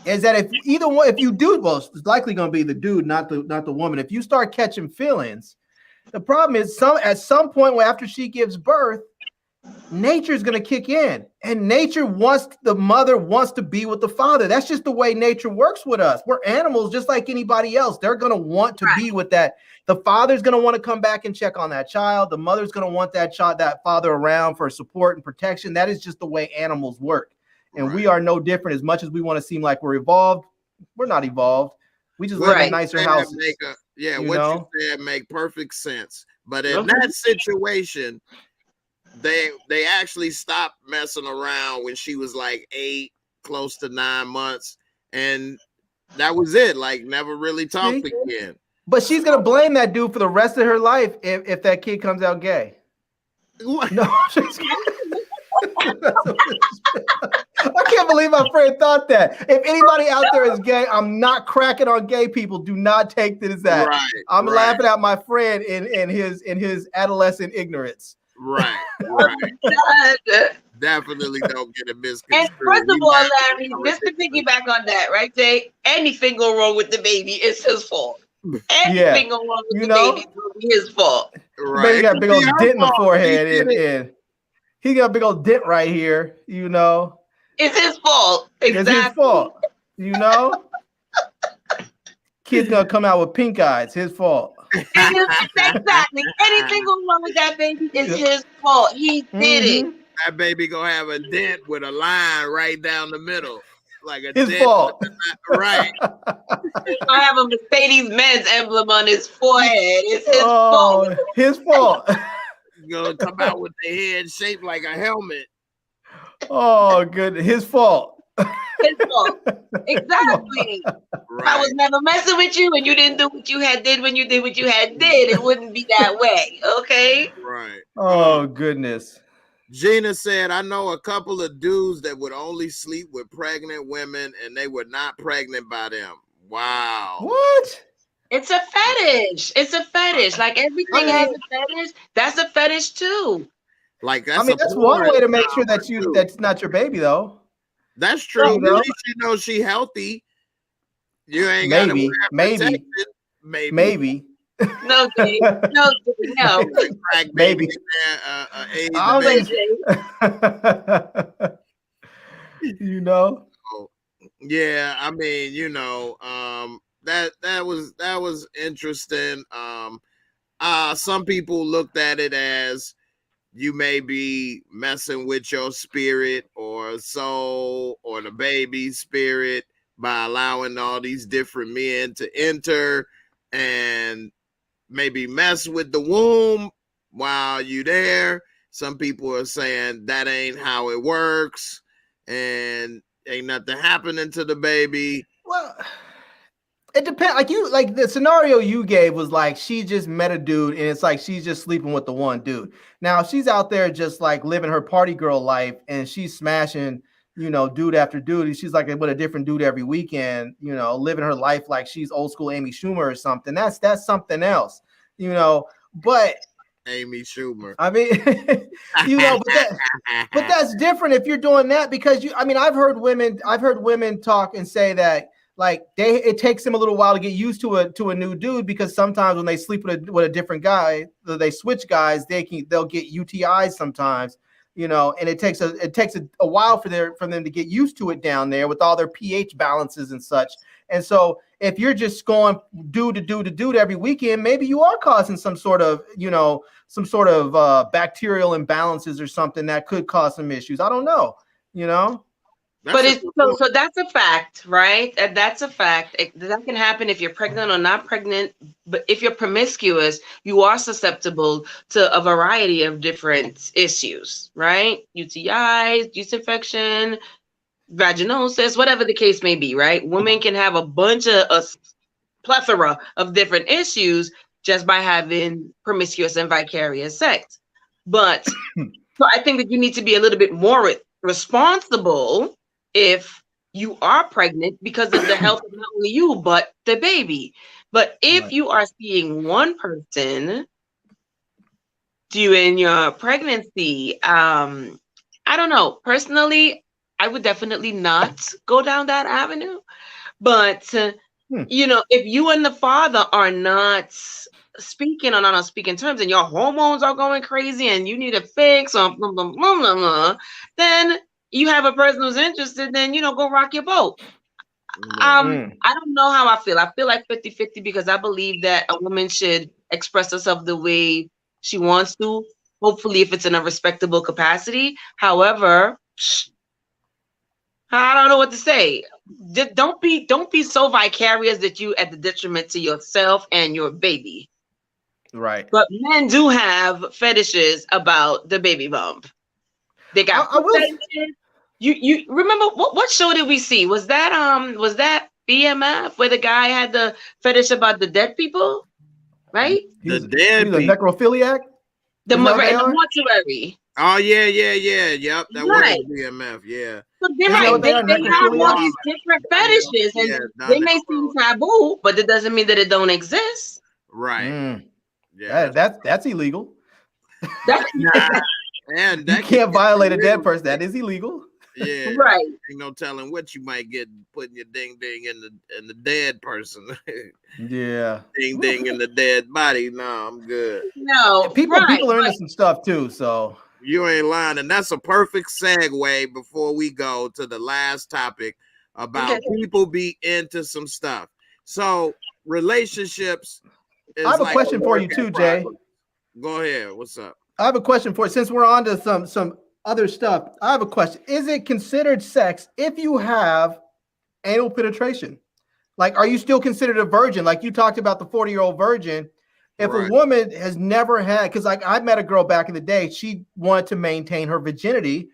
Speaker 4: that if you do, well, it's likely going to be the dude, not the woman. If you start catching feelings, the problem is at some point after she gives birth, nature is going to kick in, and the mother wants to be with the father. That's just the way nature works with us. We're animals just like anybody else. They're going to want to be with that. The father's going to want to come back and check on that child. The mother's going to want that father around for support and protection. That is just the way animals work. And we are no different. As much as we want to seem like we're evolved, we're not evolved. We just live in nicer houses.
Speaker 1: What you said make perfect sense. But in that situation, they actually stopped messing around when she was like 8, close to 9 months, and that was it. Like, never really talked again. But
Speaker 4: she's gonna blame that dude for the rest of her life if that kid comes out gay.
Speaker 1: What?
Speaker 4: No, I can't believe my friend thought that. If anybody out there is gay, I'm not cracking on gay people. Do not take this as that. I'm laughing at my friend in his adolescent ignorance.
Speaker 1: Right. Definitely don't get a misconstrued.
Speaker 2: And first of all, Larry, just to piggyback on that, right, Jay? Anything go wrong with the baby, it's his fault. Anything go wrong with the baby, will be his fault.
Speaker 4: Right. Baby got a big old dent in the forehead, and he got a big old dent right here. You know,
Speaker 2: it's his fault. Exactly.
Speaker 4: It's his fault. You know, kid's gonna come out with pink eyes. His fault.
Speaker 2: Exactly. Anything going wrong with that baby is his fault. He did it.
Speaker 1: That baby gonna have a dent with a line right down the middle, like a
Speaker 4: his
Speaker 1: dent.
Speaker 4: Fault.
Speaker 1: Right.
Speaker 2: I have a Mercedes-Benz emblem on his forehead. It's his fault.
Speaker 4: His fault.
Speaker 1: Gonna come out with the head shaped like a helmet.
Speaker 4: Oh, good. His fault.
Speaker 2: His fault. Exactly.
Speaker 1: Right.
Speaker 2: I was never messing with you, and you didn't do what you had did when you did what you had did. It wouldn't be that way. Okay.
Speaker 1: Right.
Speaker 4: Oh, goodness.
Speaker 1: Gina said, I know a couple of dudes that would only sleep with pregnant women, and they were not pregnant by them. Wow.
Speaker 4: What?
Speaker 2: It's a fetish. It's a fetish. Like everything has a fetish. That's a fetish too.
Speaker 1: Like, that's
Speaker 4: that's one way to make sure that that's not your baby, though.
Speaker 1: That's true. At least you know she healthy. You ain't got to
Speaker 4: maybe.
Speaker 2: No, Jay. No.
Speaker 4: Maybe. You know.
Speaker 1: Yeah, I mean, you know, that was interesting. Some people looked at it as you may be messing with your spirit or soul or the baby's spirit by allowing all these different men to enter and maybe mess with the womb while you there. Some people are saying that ain't how it works and ain't nothing happening to the baby.
Speaker 4: Well, it depends. Like the scenario you gave was like she just met a dude and it's like she's just sleeping with the one dude. Now if she's out there just like living her party girl life and she's smashing, you know, dude after dude, and she's like with a different dude every weekend, you know, living her life like she's old school Amy Schumer or something. That's something else, you know. But
Speaker 1: Amy Schumer.
Speaker 4: I mean, you know, but that's different if you're doing that because I've heard women talk and say that like it takes them a little while to get used to a new dude because sometimes when they sleep with a different guy, they switch guys, they'll get UTIs sometimes, you know, and it takes a while for them to get used to it down there with all their pH balances and such. And so if you're just going dude to dude every weekend, maybe you are causing some sort of, bacterial imbalances or something that could cause some issues. I don't know,
Speaker 2: But so that's a fact, right? That's a fact. That can happen if you're pregnant or not pregnant. But if you're promiscuous, you are susceptible to a variety of different issues, right? UTIs, yeast infection, vaginosis, whatever the case may be, right? Women can have a bunch of a plethora of different issues just by having promiscuous and vicarious sex. But so I think that you need to be a little bit more responsible if you are pregnant because of the health of not only you, but the baby. But if you are seeing one person during your pregnancy, I don't know. Personally, I would definitely not go down that avenue. But, if you and the father are not speaking on speaking terms and your hormones are going crazy and you need a fix or blah, blah, blah, blah, blah, then you have a person who's interested, then, go rock your boat. I don't know how I feel. I feel like 50-50 because I believe that a woman should express herself the way she wants to, hopefully if it's in a respectable capacity. However, I don't know what to say. Just don't be so vicarious that you at the detriment to yourself and your baby.
Speaker 4: Right.
Speaker 2: But men do have fetishes about the baby bump. They got fetishes. You remember what show did we see? Was that BMF where the guy had the fetish about the dead people? Right?
Speaker 1: The dead people.
Speaker 4: The necrophiliac?
Speaker 2: The mortuary.
Speaker 1: Oh yeah. Yep. That was BMF, yeah.
Speaker 2: So they have all these different fetishes and they may seem taboo, but it doesn't mean that it don't exist.
Speaker 1: Right.
Speaker 4: Yeah. That's illegal.
Speaker 1: And
Speaker 4: you can't violate a dead person. That is illegal.
Speaker 1: Yeah,
Speaker 2: right.
Speaker 1: Ain't no telling what you might get putting your ding in the dead person.
Speaker 4: Yeah,
Speaker 1: ding in the dead body. No, I'm good.
Speaker 2: No,
Speaker 4: people are into some stuff too. So
Speaker 1: you ain't lying, and that's a perfect segue before we go to the last topic about people be into some stuff. So relationships.
Speaker 4: I have a question for you too, Jay.
Speaker 1: Go ahead. What's up?
Speaker 4: I have a question for you. Since we're on to some other stuff, I have a question. Is it considered sex if you have anal penetration? Like, are you still considered a virgin? Like you talked about the 40-year-old virgin. If a woman has never had, because like I met a girl back in the day, she wanted to maintain her virginity,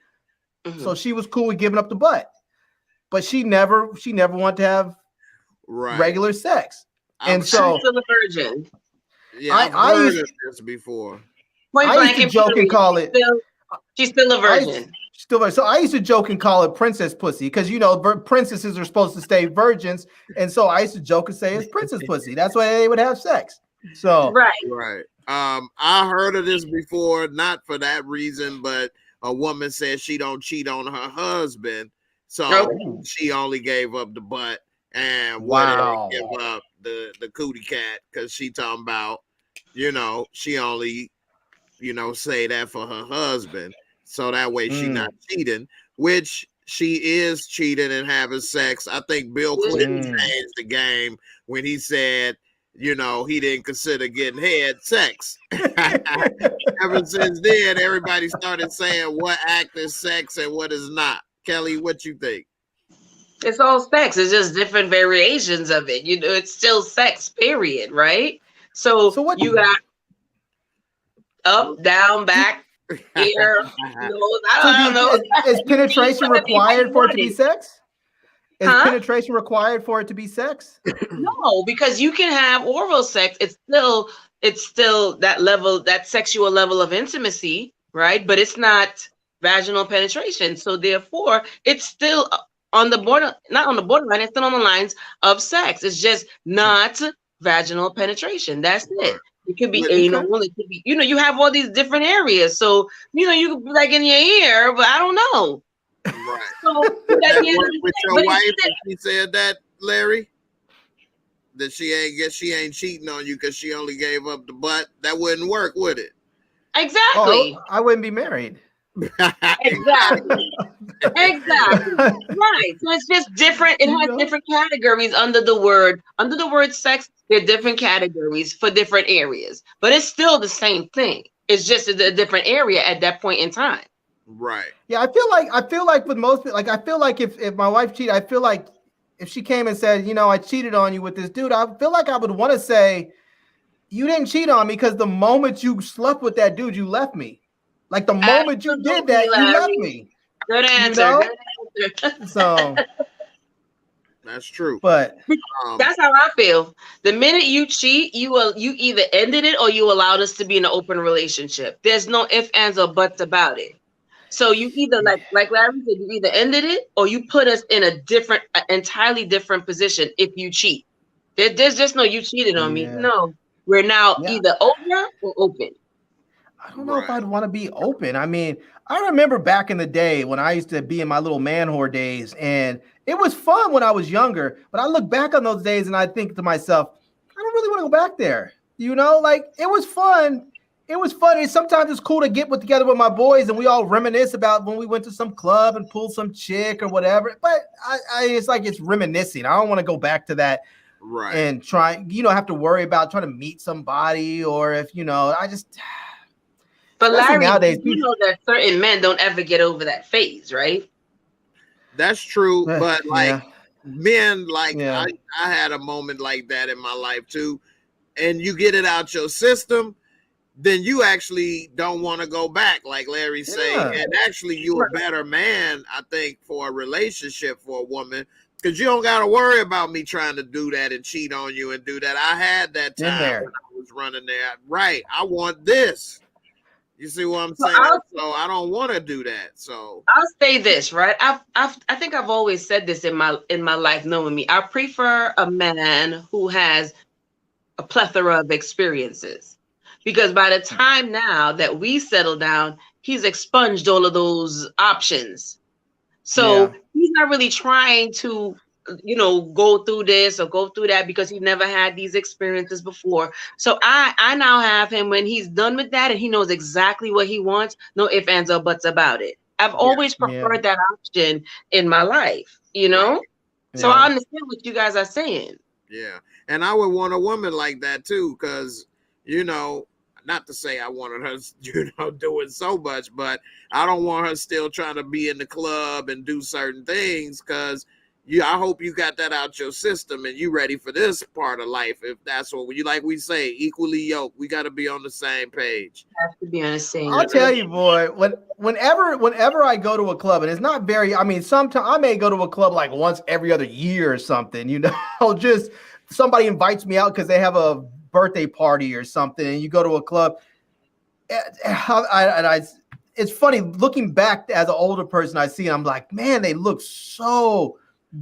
Speaker 4: so she was cool with giving up the butt, but she never wanted to have regular sex. And so
Speaker 2: she's still a virgin.
Speaker 1: Yeah, I've heard of this before.
Speaker 4: I used to joke and call it.
Speaker 2: She's still a virgin.
Speaker 4: So I used to joke and call it princess pussy because princesses are supposed to stay virgins, and so I used to joke and say it's princess pussy. That's why they would have sex. So
Speaker 1: right. I heard of this before, not for that reason, but a woman said she don't cheat on her husband, so she only gave up the butt and wouldn't give up the cootie cat because she talking about, she only. Say that for her husband, so that way she not cheating, which she is cheating and having sex. I think Bill Clinton changed the game when he said, he didn't consider getting head sex. Ever since then, everybody started saying what act is sex and what is not. Kelly, what you think?
Speaker 2: It's all sex. It's just different variations of it. It's still sex, period, right? So what you got up, down, back, ear, nose. I don't know.
Speaker 4: Is penetration required for it to be sex? Is penetration required for it to be sex?
Speaker 2: No, because you can have oral sex. It's still that level, that sexual level of intimacy, right? But it's not vaginal penetration. So therefore, it's still on the border, not on the borderline. It's still on the lines of sex. It's just not vaginal penetration. That's it. It could be anal. It could be, you have all these different areas. So, you could be like in your ear, but I don't know.
Speaker 1: Right.
Speaker 2: So,
Speaker 1: with your wife, she said that, Larry, that she ain't cheating on you because she only gave up the butt. That wouldn't work, would it?
Speaker 2: Exactly.
Speaker 4: I wouldn't be married.
Speaker 2: Exactly. Exactly. Right. So it's just different. It has different categories under the word sex. There are different categories for different areas, but it's still the same thing. It's just a different area at that point in time.
Speaker 1: Right.
Speaker 4: Yeah, I feel like with most people, like I feel like if my wife cheated, I feel like if she came and said, you know, I cheated on you with this dude, I feel like I would want to say, you didn't cheat on me because the moment you slept with that dude, you left me. Like the moment you did that, you left me.
Speaker 2: Good answer.
Speaker 4: You know?
Speaker 2: Good answer.
Speaker 4: So
Speaker 1: that's true.
Speaker 4: But
Speaker 2: that's how I feel. The minute you cheat, you either ended it or you allowed us to be in an open relationship. There's no ifs, ands, or buts about it. So you either like Larry said, you either ended it or you put us in a entirely different position if you cheat. There's just no you cheated on me. No. We're now either over or open.
Speaker 4: I don't know if I'd want to be open. I mean, I remember back in the day when I used to be in my little man whore days, and it was fun when I was younger. But I look back on those days and I think to myself, I don't really want to go back there. You know, like it was fun. It was funny. Sometimes it's cool to get together with my boys and we all reminisce about when we went to some club and pulled some chick or whatever. But it's like it's reminiscing. I don't want to go back to that.
Speaker 1: Right.
Speaker 4: And try, you know, have to worry about trying to meet somebody or if, you know, I just.
Speaker 2: But Larry, nowadays, you know that certain men don't ever get over that phase, right?
Speaker 1: That's true. But like men, like I had a moment like that in my life too. And you get it out your system, then you actually don't want to go back, like Larry said. And actually you're a better man, I think, for a relationship for a woman. Because you don't got to worry about me trying to do that and cheat on you and do that. I had that time when I was running there. Right. I want this. You see what I'm saying? So I don't want to do that. So
Speaker 2: I'll say this, right? I think I've always said this in my life, knowing me. I prefer a man who has a plethora of experiences. Because by the time now that we settle down, he's expunged all of those options. So he's not really trying to, you know, go through this or go through that because he never had these experiences before. So I now have him when he's done with that and he knows exactly what he wants. No ifs, ands, or buts about it. I've always preferred that option in my life, you know? So I understand what you guys are saying.
Speaker 1: Yeah. And I would want a woman like that too, because, you know, not to say I wanted her, you know, doing so much, but I don't want her still trying to be in the club and do certain things because I hope you got that out your system and you ready for this part of life. If that's what you like, we say equally yoked. We got to be on the same page.
Speaker 2: Have to be on the same.
Speaker 4: I'll tell you, boy, whenever I go to a club, and it's not very, I mean, sometimes I may go to a club like once every other year or something, you know, just somebody invites me out because they have a birthday party or something, and you go to a club. It's funny looking back as an older person. I see, I'm like, man, they look so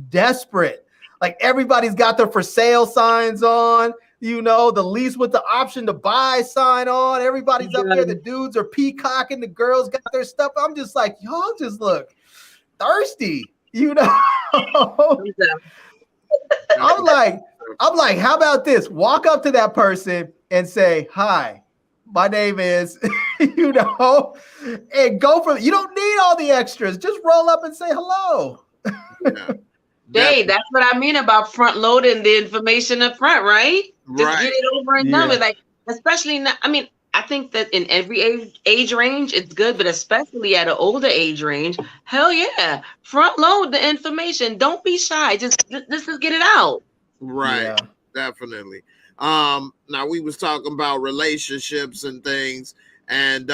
Speaker 4: desperate. Like everybody's got their for sale signs on, you know, the lease with the option to buy sign on. Everybody's up there. The dudes are peacocking. The girls got their stuff. I'm just like, y'all just look thirsty, you know. I'm like, how about this? Walk up to that person and say, hi, my name is, you know, and go for it. You don't need all the extras. Just roll up and say hello.
Speaker 2: Hey, that's what I mean about front loading the information up front, right? Just get it over and done with. Like, especially not, I mean, I think that in every age range, it's good, but especially at an older age range, hell yeah, front load the information. Don't be shy. Just get it out.
Speaker 1: Right, definitely. Now we was talking about relationships and things, and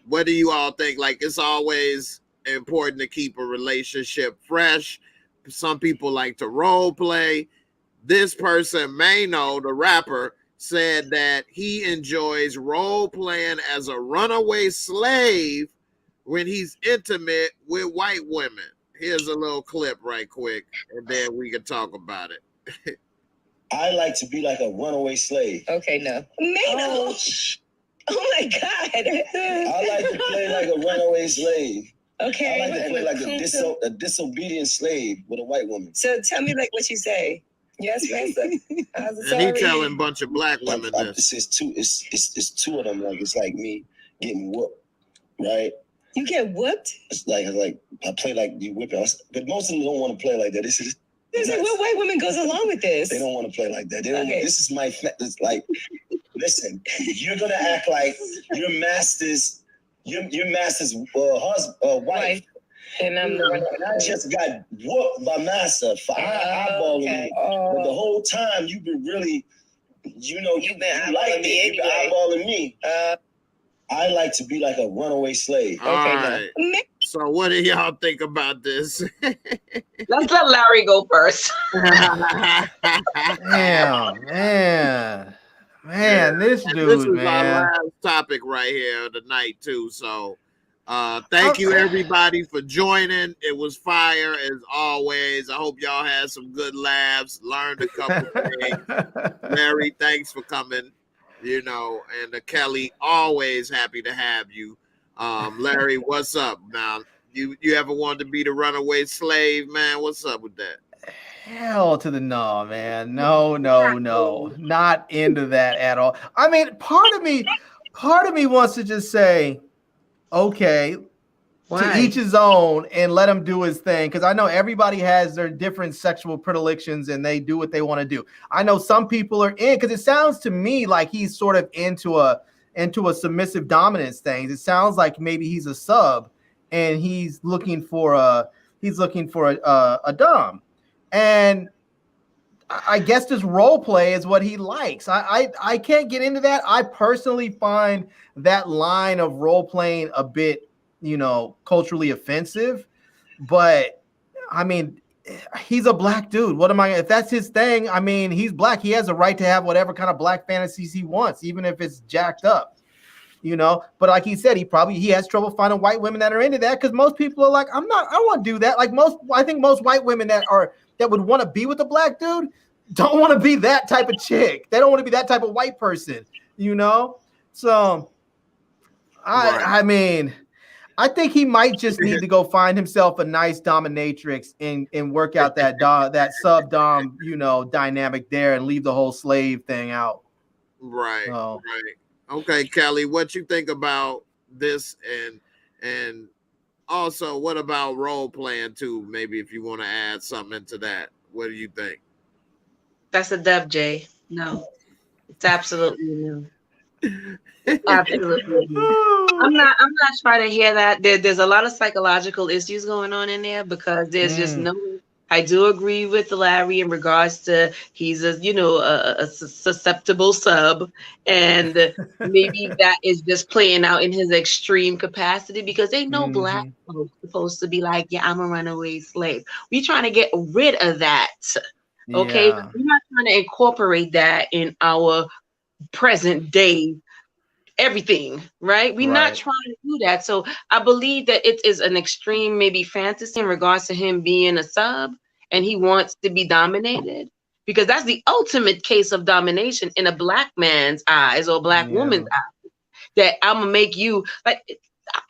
Speaker 1: what do you all think? Like, it's always important to keep a relationship fresh. Some people like to role play. This person, Mano, the rapper, said that he enjoys role playing as a runaway slave when he's intimate with white women. Here's a little clip right quick, and then we can talk about it.
Speaker 5: I like to be like a runaway slave.
Speaker 6: Okay, no.
Speaker 5: Mano!
Speaker 6: Oh my God.
Speaker 5: I like to play like a runaway slave.
Speaker 6: Okay.
Speaker 5: I like to play like a disobedient slave with a white woman.
Speaker 6: So tell me like what you say. Yes, Ransom.
Speaker 1: And he telling a bunch of black women this.
Speaker 5: It's two of them. Like, it's like me getting whooped, right?
Speaker 6: You get whooped?
Speaker 5: It's like I play like you whip it, but most of them don't want to play like that. This is.
Speaker 6: It's like, what white woman goes along with this?
Speaker 5: They don't want to play like that. They don't.
Speaker 6: Okay.
Speaker 5: This is my. It's like, listen, you're gonna act like your master's wife.
Speaker 6: And I'm
Speaker 5: And I just got whooped by master for eyeballing me. But the whole time you've been really, you like me. You've been eyeballing me. I like to be like a runaway slave.
Speaker 1: All right. So what do y'all think about this?
Speaker 2: Let's let Larry go first.
Speaker 4: Damn, man, this dude,
Speaker 1: this is
Speaker 4: man.
Speaker 1: our last topic right here of the night too. So thank you everybody for joining. It was fire as always. I hope y'all had some good laughs, learned a couple things. Larry, thanks for coming. And Kelly, always happy to have you. Larry, what's up, man? You ever wanted to be the runaway slave, man? What's up with that?
Speaker 4: Hell to the no, man. No, not into that at all. I mean, part of me wants to just say, okay, to each his own, and let him do his thing, because I know everybody has their different sexual predilections and they do what they want to do. I know some people are in, because it sounds to me like he's sort of into a submissive dominance thing. It sounds like maybe he's a sub and he's looking for a dom, and I guess this role play is what he likes. I can't get into that. I personally find that line of role playing a bit, culturally offensive, but I mean, he's a black dude. If that's his thing, I mean, he's black. He has a right to have whatever kind of black fantasies he wants, even if it's jacked up, but like he said, he has trouble finding white women that are into that, because most people are like, I don't want to do that. Like I think most white women that would want to be with a black dude don't want to be that type of chick. They don't want to be that type of white person, so I mean, I think he might just need to go find himself a nice dominatrix and work out that sub dom, dynamic there, and leave the whole slave thing out.
Speaker 1: Right. Right. Okay, Kelly, what you think about this, and also what about role playing too? Maybe if you want to add something into that, what do you think?
Speaker 2: That's a dub, Jay. No, it's absolutely no. Absolutely. I'm not trying to hear that. There's a lot of psychological issues going on in there, because there's just no. I do agree with Larry in regards to he's a susceptible sub, and maybe that is just playing out in his extreme capacity, because they know black folks supposed to be like, yeah, I'm a runaway slave. We trying to get rid of that. Okay, we're not trying to incorporate that in our present day everything, right? We're not trying to do that. So I believe that it is an extreme maybe fantasy in regards to him being a sub and he wants to be dominated, because that's the ultimate case of domination in a black man's eyes or black woman's eyes, that I'm gonna make you like.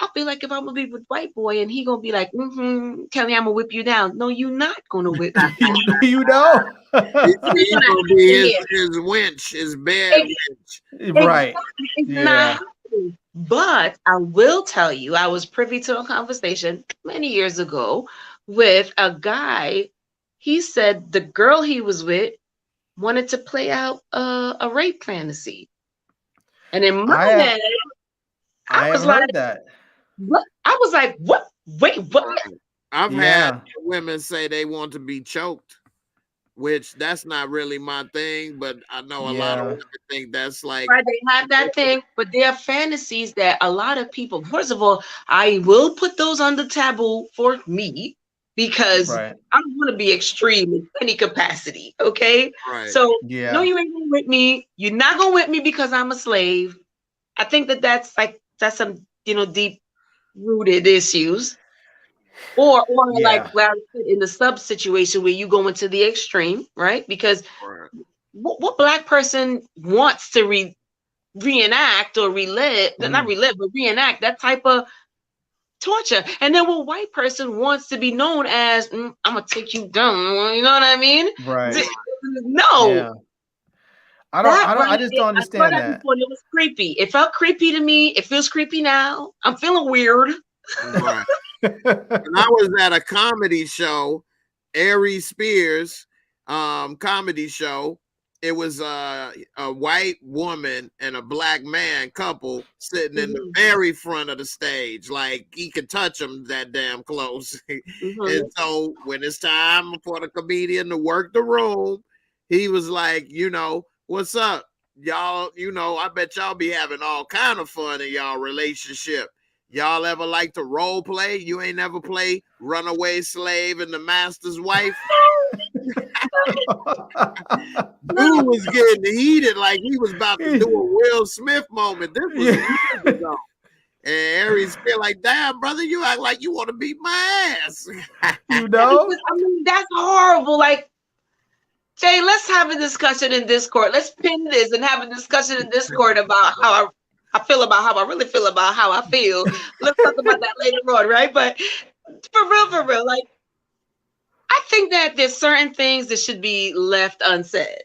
Speaker 2: I feel like if I'm gonna be with white boy and he gonna be like, Kelly, I'm gonna whip you down. No, you're not gonna whip me down.
Speaker 4: You know,
Speaker 1: he's gonna be his winch, his bad winch.
Speaker 4: Right.
Speaker 2: It's not. But I will tell you, I was privy to a conversation many years ago with a guy. He said the girl he was with wanted to play out a rape fantasy, and in my head, I was like, what? I was like, what? Wait, what?
Speaker 1: I've had women say they want to be choked, which that's not really my thing, but I know a lot of women think that's like.
Speaker 2: Right, they have that thing, but there are fantasies that a lot of people, first of all, I will put those under taboo for me, because I don't want to be extreme in any capacity, okay?
Speaker 1: Right.
Speaker 2: So, no, you ain't gonna whip me. You're not gonna whip me because I'm a slave. I think that's some, deep rooted issues, or like Larry said, in the sub situation where you go into the extreme, right? Because what black person wants to reenact or relive, not relive, but reenact that type of torture? And then what white person wants to be known as, I'm gonna take you down, you know what I mean?
Speaker 4: Right.
Speaker 2: No.
Speaker 4: Yeah. I just don't understand that.
Speaker 2: It was creepy. It felt creepy to me. It feels creepy now. I'm feeling weird.
Speaker 1: Right. And I was at a comedy show, Aries Spears comedy show. It was a white woman and a black man couple sitting in the very front of the stage. Like he could touch them that damn close. And so when it's time for the comedian to work the room, he was like, you know, what's up? Y'all, you know, I bet y'all be having all kind of fun in y'all relationship. Y'all ever like to role play? You ain't never play runaway slave and the master's wife? Dude was getting heated like he was about to do a Will Smith moment. This was years ago. And Aries feel like, damn, brother, you act like you want to beat my ass.
Speaker 4: You know?
Speaker 2: I mean, that's horrible. Like, Jay, let's have a discussion in Discord. Let's pin this and have a discussion in Discord about how I feel about how I really feel about how I feel. Let's talk about that later on, right? But for real, like, I think that there's certain things that should be left unsaid,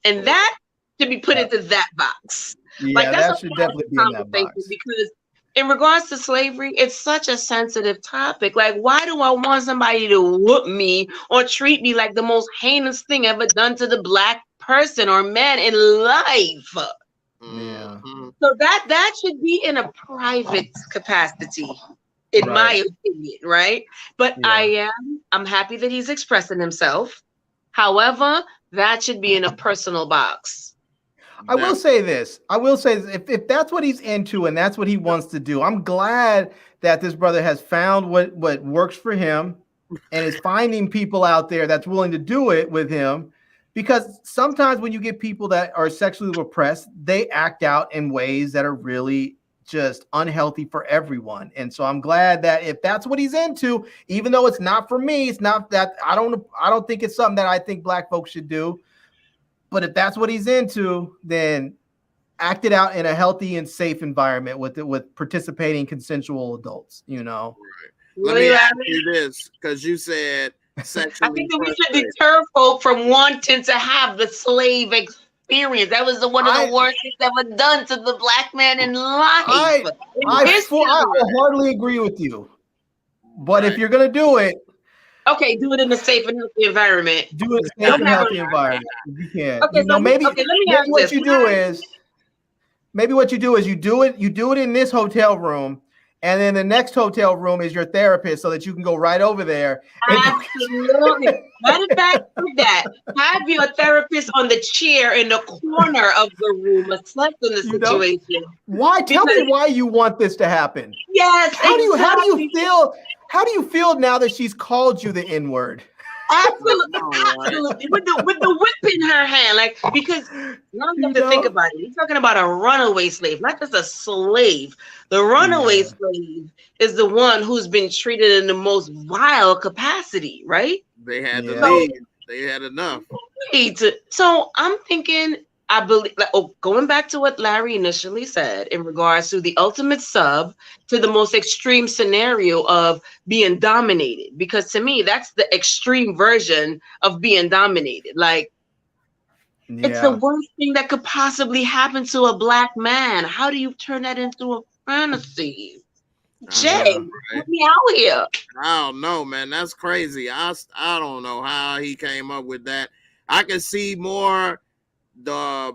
Speaker 2: and that should be put into that box.
Speaker 4: Yeah,
Speaker 2: like
Speaker 4: that should definitely be in that box.
Speaker 2: Because in regards to slavery, it's such a sensitive topic. Like, why do I want somebody to whoop me or treat me like the most heinous thing ever done to the black person or man in life?
Speaker 4: Yeah.
Speaker 2: So that should be in a private capacity, in my opinion, right? But I'm happy that he's expressing himself. However, that should be in a personal box.
Speaker 4: I will say this. If that's what he's into and that's what he wants to do, I'm glad that this brother has found what works for him and is finding people out there that's willing to do it with him. Because sometimes when you get people that are sexually repressed, they act out in ways that are really just unhealthy for everyone. And so I'm glad that if that's what he's into, even though it's not for me, it's not that I don't think it's something that I think black folks should do. But if that's what he's into, then act it out in a healthy and safe environment with participating consensual adults, you know.
Speaker 1: Right. Let me ask you this, because you said sexually.
Speaker 2: I think that we should deter folk from wanting to have the slave experience. That was one of the worst things ever done to the black man in life.
Speaker 4: I hardly agree with you. But if you're gonna do it,
Speaker 2: okay, do it in a safe and healthy environment.
Speaker 4: Do it in a safe and healthy environment. You can.
Speaker 2: Okay,
Speaker 4: you know, maybe what you do is you do it in this hotel room. And then the next hotel room is your therapist so that you can go right over there.
Speaker 2: Absolutely. Matter of fact, do that. Have your therapist on the chair in the corner of the room, assessing the situation.
Speaker 4: Why? Tell me why you want this to happen.
Speaker 2: Yes.
Speaker 4: How do you feel now that she's called you the N-word?
Speaker 2: Absolutely, absolutely. With the whip in her hand, like, because now you have to think about it. You're talking about a runaway slave, not just a slave. The runaway slave is the one who's been treated in the most vile capacity, right?
Speaker 1: They had to leave. They had enough.
Speaker 2: So I'm thinking, I believe, going back to what Larry initially said in regards to the ultimate sub to the most extreme scenario of being dominated, because to me, that's the extreme version of being dominated. Like, it's the worst thing that could possibly happen to a black man. How do you turn that into a fantasy? Jay, put me out here.
Speaker 1: I don't know, man. That's crazy. I don't know how he came up with that. I can see more the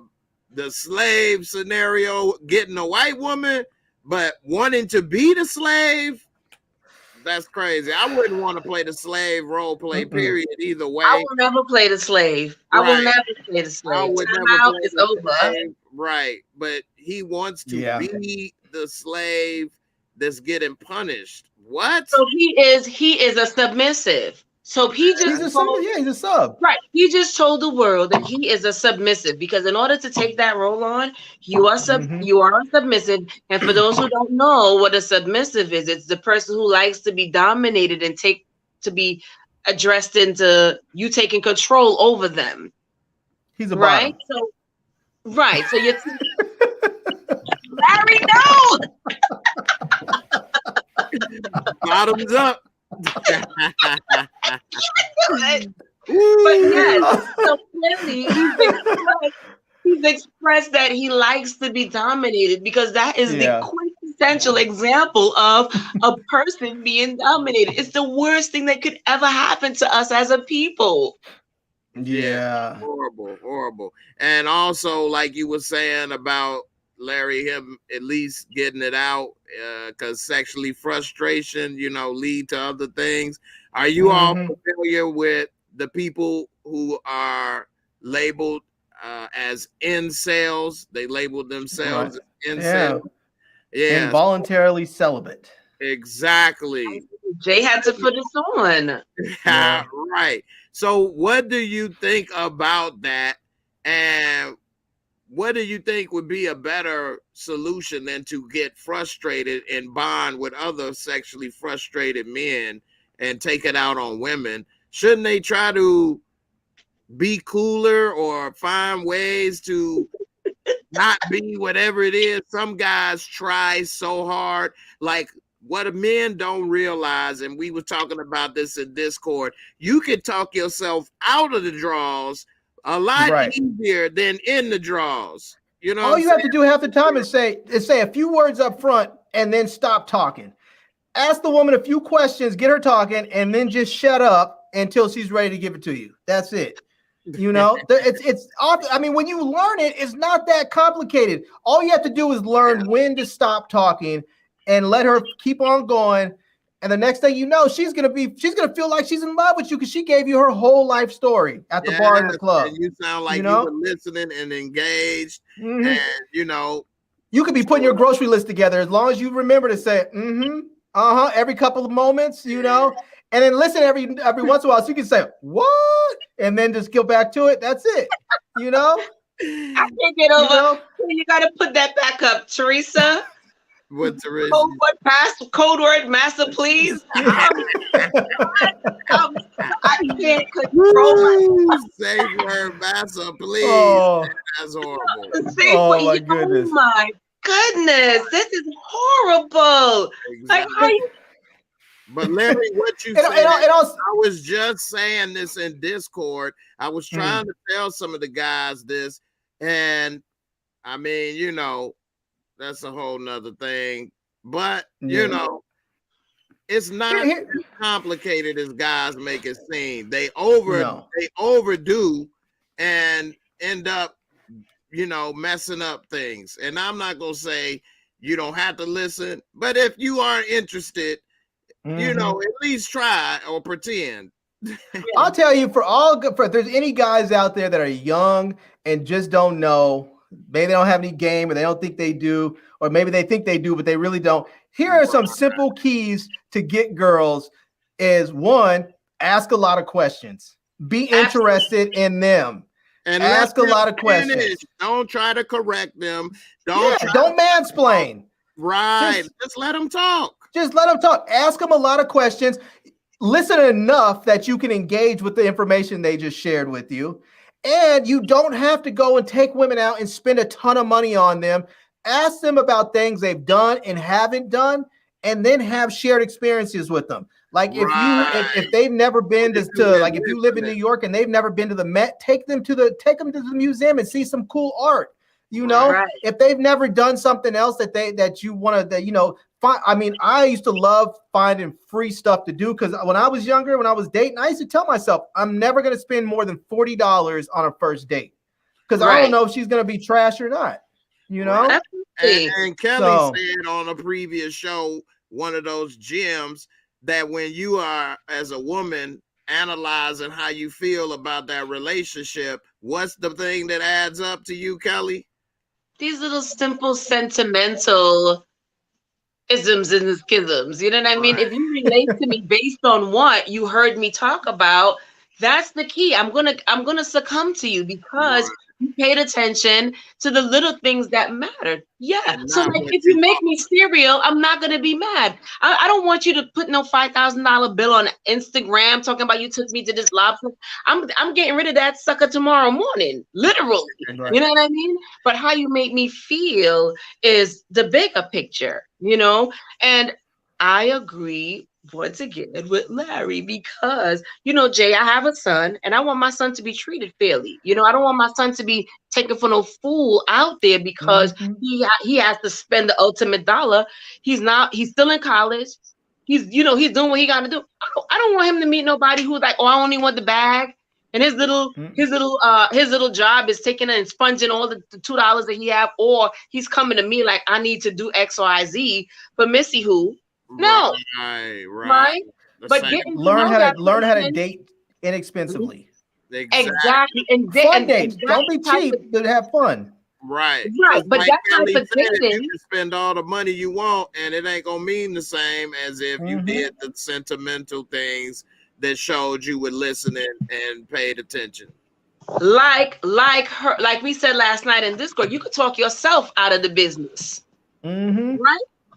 Speaker 1: slave scenario getting a white woman, but wanting to be the slave, that's crazy. I wouldn't want to play the slave role play, period, either way.
Speaker 2: I will never play the slave. I will never play the slave.
Speaker 1: I would never play the slave. Right. But he wants to be the slave that's getting punished. What?
Speaker 2: So he is a submissive. So he's a
Speaker 4: sub.
Speaker 2: Right. He just told the world that he is a submissive, because in order to take that role on, you are a submissive. And for those who don't know what a submissive is, it's the person who likes to be dominated and to be addressed into you taking control over them.
Speaker 4: He's a
Speaker 2: right.
Speaker 4: Bottom.
Speaker 2: So you're Larry, no.
Speaker 1: Bottoms up.
Speaker 2: But yes, so clearly he's expressed that he likes to be dominated, because that is the quintessential example of a person being dominated. It's the worst thing that could ever happen to us as a people.
Speaker 4: Yeah.
Speaker 1: Horrible, horrible. And also, like you were saying about Larry, him at least getting it out, because sexually frustration, lead to other things. Are you all familiar with the people who are labeled as incels? They labeled themselves as incels. Yeah.
Speaker 4: Involuntarily celibate.
Speaker 1: Exactly.
Speaker 2: Jay had to put this on.
Speaker 4: Yeah.
Speaker 1: Right. So what do you think about that? And what do you think would be a better solution than to get frustrated and bond with other sexually frustrated men and take it out on women? Shouldn't they try to be cooler or find ways to not be whatever it is? Some guys try so hard. Like, what men don't realize, and we were talking about this in Discord, you can talk yourself out of the draws a lot easier than in the draws.
Speaker 4: All you have to do half the time is say a few words up front and then stop talking. Ask the woman a few questions, get her talking, and then just shut up until she's ready to give it to you. That's it. It's I mean, when you learn it, it's not that complicated. All you have to do is learn when to stop talking and let her keep on going. And the next thing you know, she's gonna feel like she's in love with you because she gave you her whole life story at the bar and the club.
Speaker 1: And you sound like you were listening and engaged. And
Speaker 4: you could be putting your grocery list together as long as you remember to say every couple of moments, and then listen every once in a while so you can say what and then just go back to it. That's it.
Speaker 2: I can't get over. You gotta put that back up, Teresa.
Speaker 1: What Teresa?
Speaker 2: Code word master, please. I can't control myself.
Speaker 1: Safe word master, please. Oh, that's horrible.
Speaker 4: My goodness.
Speaker 2: Oh my goodness, this is horrible.
Speaker 1: Exactly.
Speaker 2: Like how you.
Speaker 1: But Larry, what you said, I was just saying this in Discord. I was trying to tell some of the guys this, and I mean, that's a whole nother thing. But it's not as complicated as guys make it seem. They overdo and end up, messing up things. And I'm not gonna say you don't have to listen, but if you aren't interested, at least try or pretend.
Speaker 4: I'll tell you, if there's any guys out there that are young and just don't know, maybe they don't have any game or they don't think they do, or maybe they think they do, but they really don't. Here are some simple keys to get girls is one, ask a lot of questions. Be interested in them. And ask a lot of questions.
Speaker 1: Don't try to correct them.
Speaker 4: Don't mansplain.
Speaker 1: Right. Just let them talk.
Speaker 4: Just let them talk. Ask them a lot of questions. Listen enough that you can engage with the information they just shared with you. And you don't have to go and take women out and spend a ton of money on them. Ask them about things they've done and haven't done, and then have shared experiences with them. Like if they've never been to like if you live in New York and they've never been to the Met, take them to the museum and see some cool art. If they've never done something else that you want to I mean, I used to love finding free stuff to do because when I was younger, when I was dating, I used to tell myself I'm never going to spend more than $40 on a first date because I don't know if she's going to be trash or not.
Speaker 1: And Kelly said on a previous show, one of those gems, that when you are as a woman analyzing how you feel about that relationship, what's the thing that adds up to you, Kelly?
Speaker 2: These little simple sentimental isms and schisms. You know what I mean? If you relate to me based on what you heard me talk about, that's the key. I'm gonna succumb to you because you paid attention to the little things that mattered. Yeah. So like if you make me cereal, I'm not gonna be mad. I don't want you to put no $5,000 bill on Instagram talking about you took me to this lobster. I'm getting rid of that sucker tomorrow morning, literally. Right. You know what I mean? But how you make me feel is the bigger picture, And I agree once again with Larry, because you know, Jay, I have a son and I want my son to be treated fairly. You know, I don't want my son to be taken for no fool out there because he has to spend the ultimate dollar. He's still in college. He's doing what he got to do. I don't want him to meet nobody who's like, oh, I only want the bag. And his little job is taking and sponging all the $2 that he have, or he's coming to me like, I need to do X, Y, Z for Missy who. No. Right. But
Speaker 4: learn how to date inexpensively.
Speaker 2: Exactly. And
Speaker 4: fun dates. Don't be cheap, but have fun.
Speaker 1: Right.
Speaker 2: But that type of dating,
Speaker 1: you can spend all the money you want, and it ain't gonna mean the same as if you did the sentimental things that showed you were listening and paid attention.
Speaker 2: Like we said last night in Discord, you could talk yourself out of the business. Right?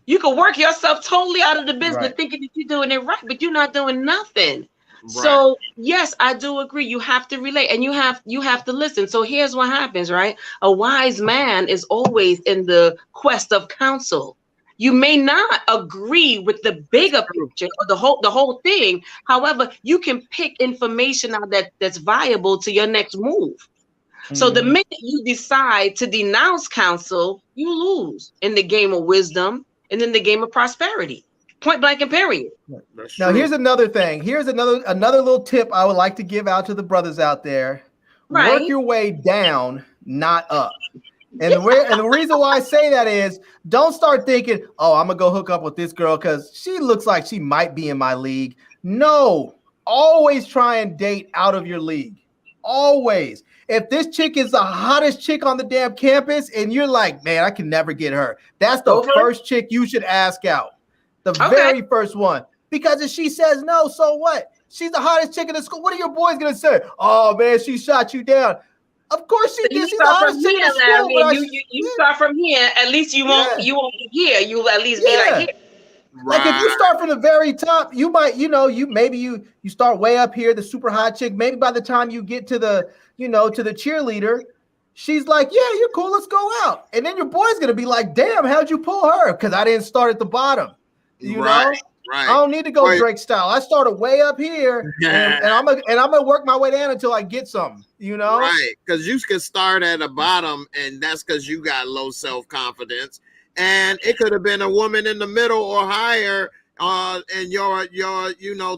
Speaker 2: You could work yourself totally out of the business thinking that you're doing it right, but you're not doing nothing. So yes, I do agree. You have to relate and you have to listen. So here's what happens, right? A wise man is always in the quest of counsel. You may not agree with the bigger picture or the whole thing. However, you can pick information out that's viable to your next move. So the minute you decide to denounce counsel, you lose in the game of wisdom and in the game of prosperity. Point blank and period.
Speaker 4: Now, here's another thing. Here's another little tip I would like to give out to the brothers out there. Work your way down, not up. And the reason why I say that is don't start thinking, oh, I'm going to go hook up with this girl because she looks like she might be in my league. No, always try and date out of your league. Always. If this chick is the hottest chick on the damn campus and you're like, man, I can never get her. That's the first chick you should ask out. The very first one. Because if she says no, so what? She's the hottest chick in the school. What are your boys going to say? Oh, man, she shot you down. Of course she did. She's the hottest chick in the school.
Speaker 2: You start from here. At least you won't be here. You'll at least be like here.
Speaker 4: Like if you start from the very top, you might, you start way up here, the super hot chick. Maybe by the time you get to the, to the cheerleader, she's like, yeah, you're cool. Let's go out. And then your boy's going to be like, damn, how'd you pull her? Because I didn't start at the bottom. You know? Right. I don't need to go Drake style. I started way up here, and I'm gonna work my way down until I get something.
Speaker 1: Right? Because you can start at the bottom, and that's because you got low self-confidence, and it could have been a woman in the middle or higher, in your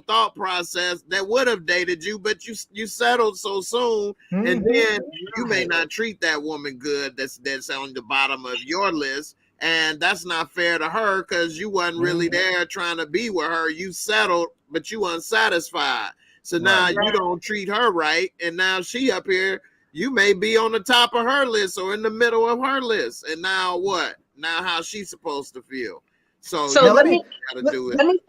Speaker 1: thought process that would have dated you, but you settled so soon, and then you may not treat that woman good. That's on the bottom of your list. And that's not fair to her because you wasn't really there trying to be with her. You settled, but you unsatisfied. So now you don't treat her right. And now she up here, you may be on the top of her list or in the middle of her list. And now what? Now how's she supposed to feel? So
Speaker 2: let me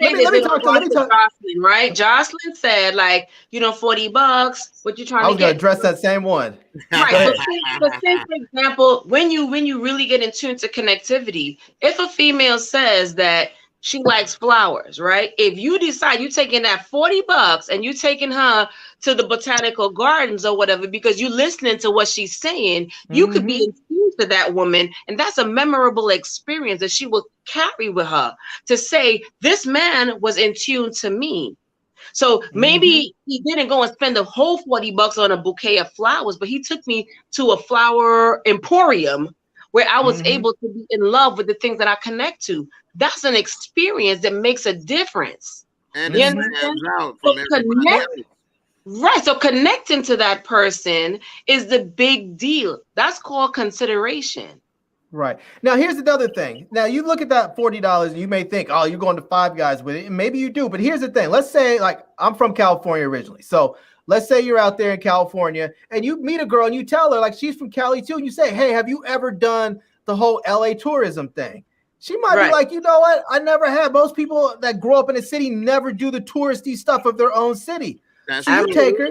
Speaker 2: say this. Jocelyn, right? Jocelyn said, like, $40. What you trying to get?
Speaker 4: I was gonna address that same one.
Speaker 2: Right. So say, for example, when you really get in tune to connectivity, if a female says that she likes flowers, right? If you decide you're taking that $40 and you're taking her to the botanical gardens or whatever, because you're listening to what she's saying, you could be in tune to that woman. And that's a memorable experience that she will carry with her to say, this man was in tune to me. So maybe he didn't go and spend the whole $40 on a bouquet of flowers, but he took me to a flower emporium where I was able to be in love with the things that I connect to. That's an experience that makes a difference.
Speaker 1: And it stands out from everybody else.
Speaker 2: Right. So connecting to that person is the big deal. That's called consideration.
Speaker 4: Right. Now, here's another thing. Now, you look at that $40 and you may think, oh, you're going to Five Guys with it. And maybe you do. But here's the thing. Let's say, like, I'm from California originally. So let's say you're out there in California and you meet a girl and you tell her, like, she's from Cali too. And you say, hey, have you ever done the whole LA tourism thing? She might be like, you know what? I never have. Most people that grow up in a city never do the touristy stuff of their own city. So you take her,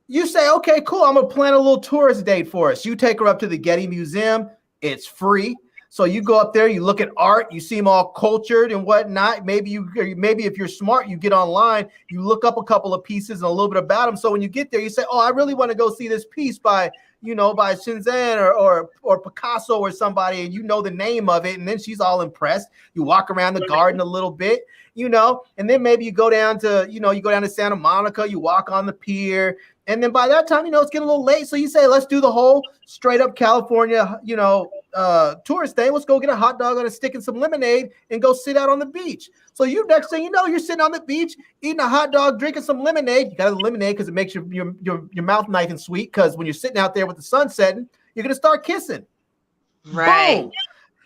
Speaker 4: you say, okay, cool. I'm going to plan a little tourist date for us. You take her up to the Getty Museum. It's free. So you go up there, you look at art, you seem all cultured and whatnot. Maybe if you're smart, you get online, you look up a couple of pieces and a little bit about them. So when you get there, you say, oh, I really want to go see this piece by, you know, by Shenzhen or Picasso or somebody, and you know the name of it, and then she's all impressed. You walk around the garden a little bit, you know, and then maybe you go down to Santa Monica, you walk on the pier, and then by that time, you know, it's getting a little late. So you say, let's do the whole straight up California, you know, tourist thing. Let's go get a hot dog on a stick and some lemonade and go sit out on the beach. So you, next thing you know, you're sitting on the beach, eating a hot dog, drinking some lemonade. You got a lemonade because it makes your mouth nice and sweet. Because when you're sitting out there with the sun setting, you're gonna start kissing.
Speaker 2: Right.
Speaker 4: Boom.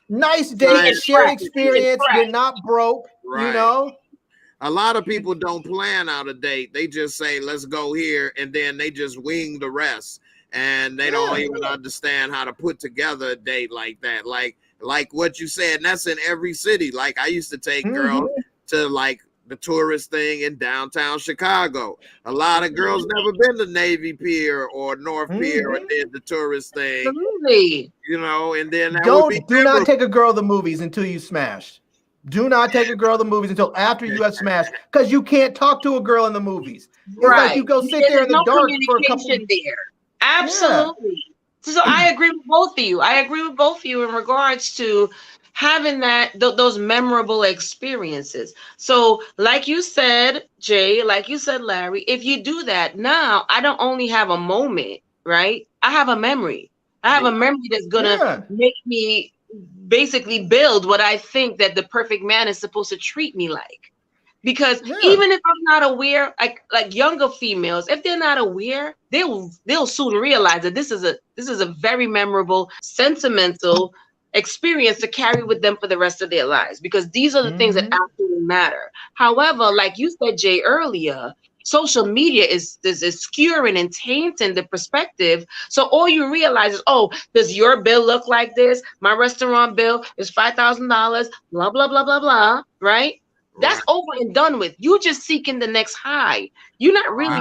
Speaker 4: Nice date, shared experience. You're not broke, you know.
Speaker 1: A lot of people don't plan out a date. They just say, let's go here, and then they just wing the rest. And they don't even understand how to put together a date like that. Like what you said, and that's in every city. Like I used to take girls to like the tourist thing in downtown Chicago. A lot of girls never been to Navy Pier or North Pier or did the tourist thing.
Speaker 2: Absolutely.
Speaker 1: You know, and then that
Speaker 4: do not take a girl to the movies until you smash. Do not take a girl to the movies until after you have smashed, because you can't talk to a girl in the movies. It's like you go sit there in the dark for a couple of
Speaker 2: there. Absolutely. Yeah. So I agree with both of you. I agree with both of you in regards to having those memorable experiences. So like you said, Jay, like you said, Larry, if you do that, now I don't only have a moment, right? I have a memory. I have a memory that's gonna make me basically build what I think that the perfect man is supposed to treat me like. Because even if I'm not aware, like younger females, if they're not aware, they'll soon realize that this is a very memorable, sentimental experience to carry with them for the rest of their lives, because these are the things that absolutely matter. However, like you said, Jay, earlier, social media is skewering and tainting the perspective. So all you realize is, oh, does your bill look like this? My restaurant bill is $5,000, blah, blah, blah, blah, blah, right? That's over and done with. You just seeking the next high. You're not really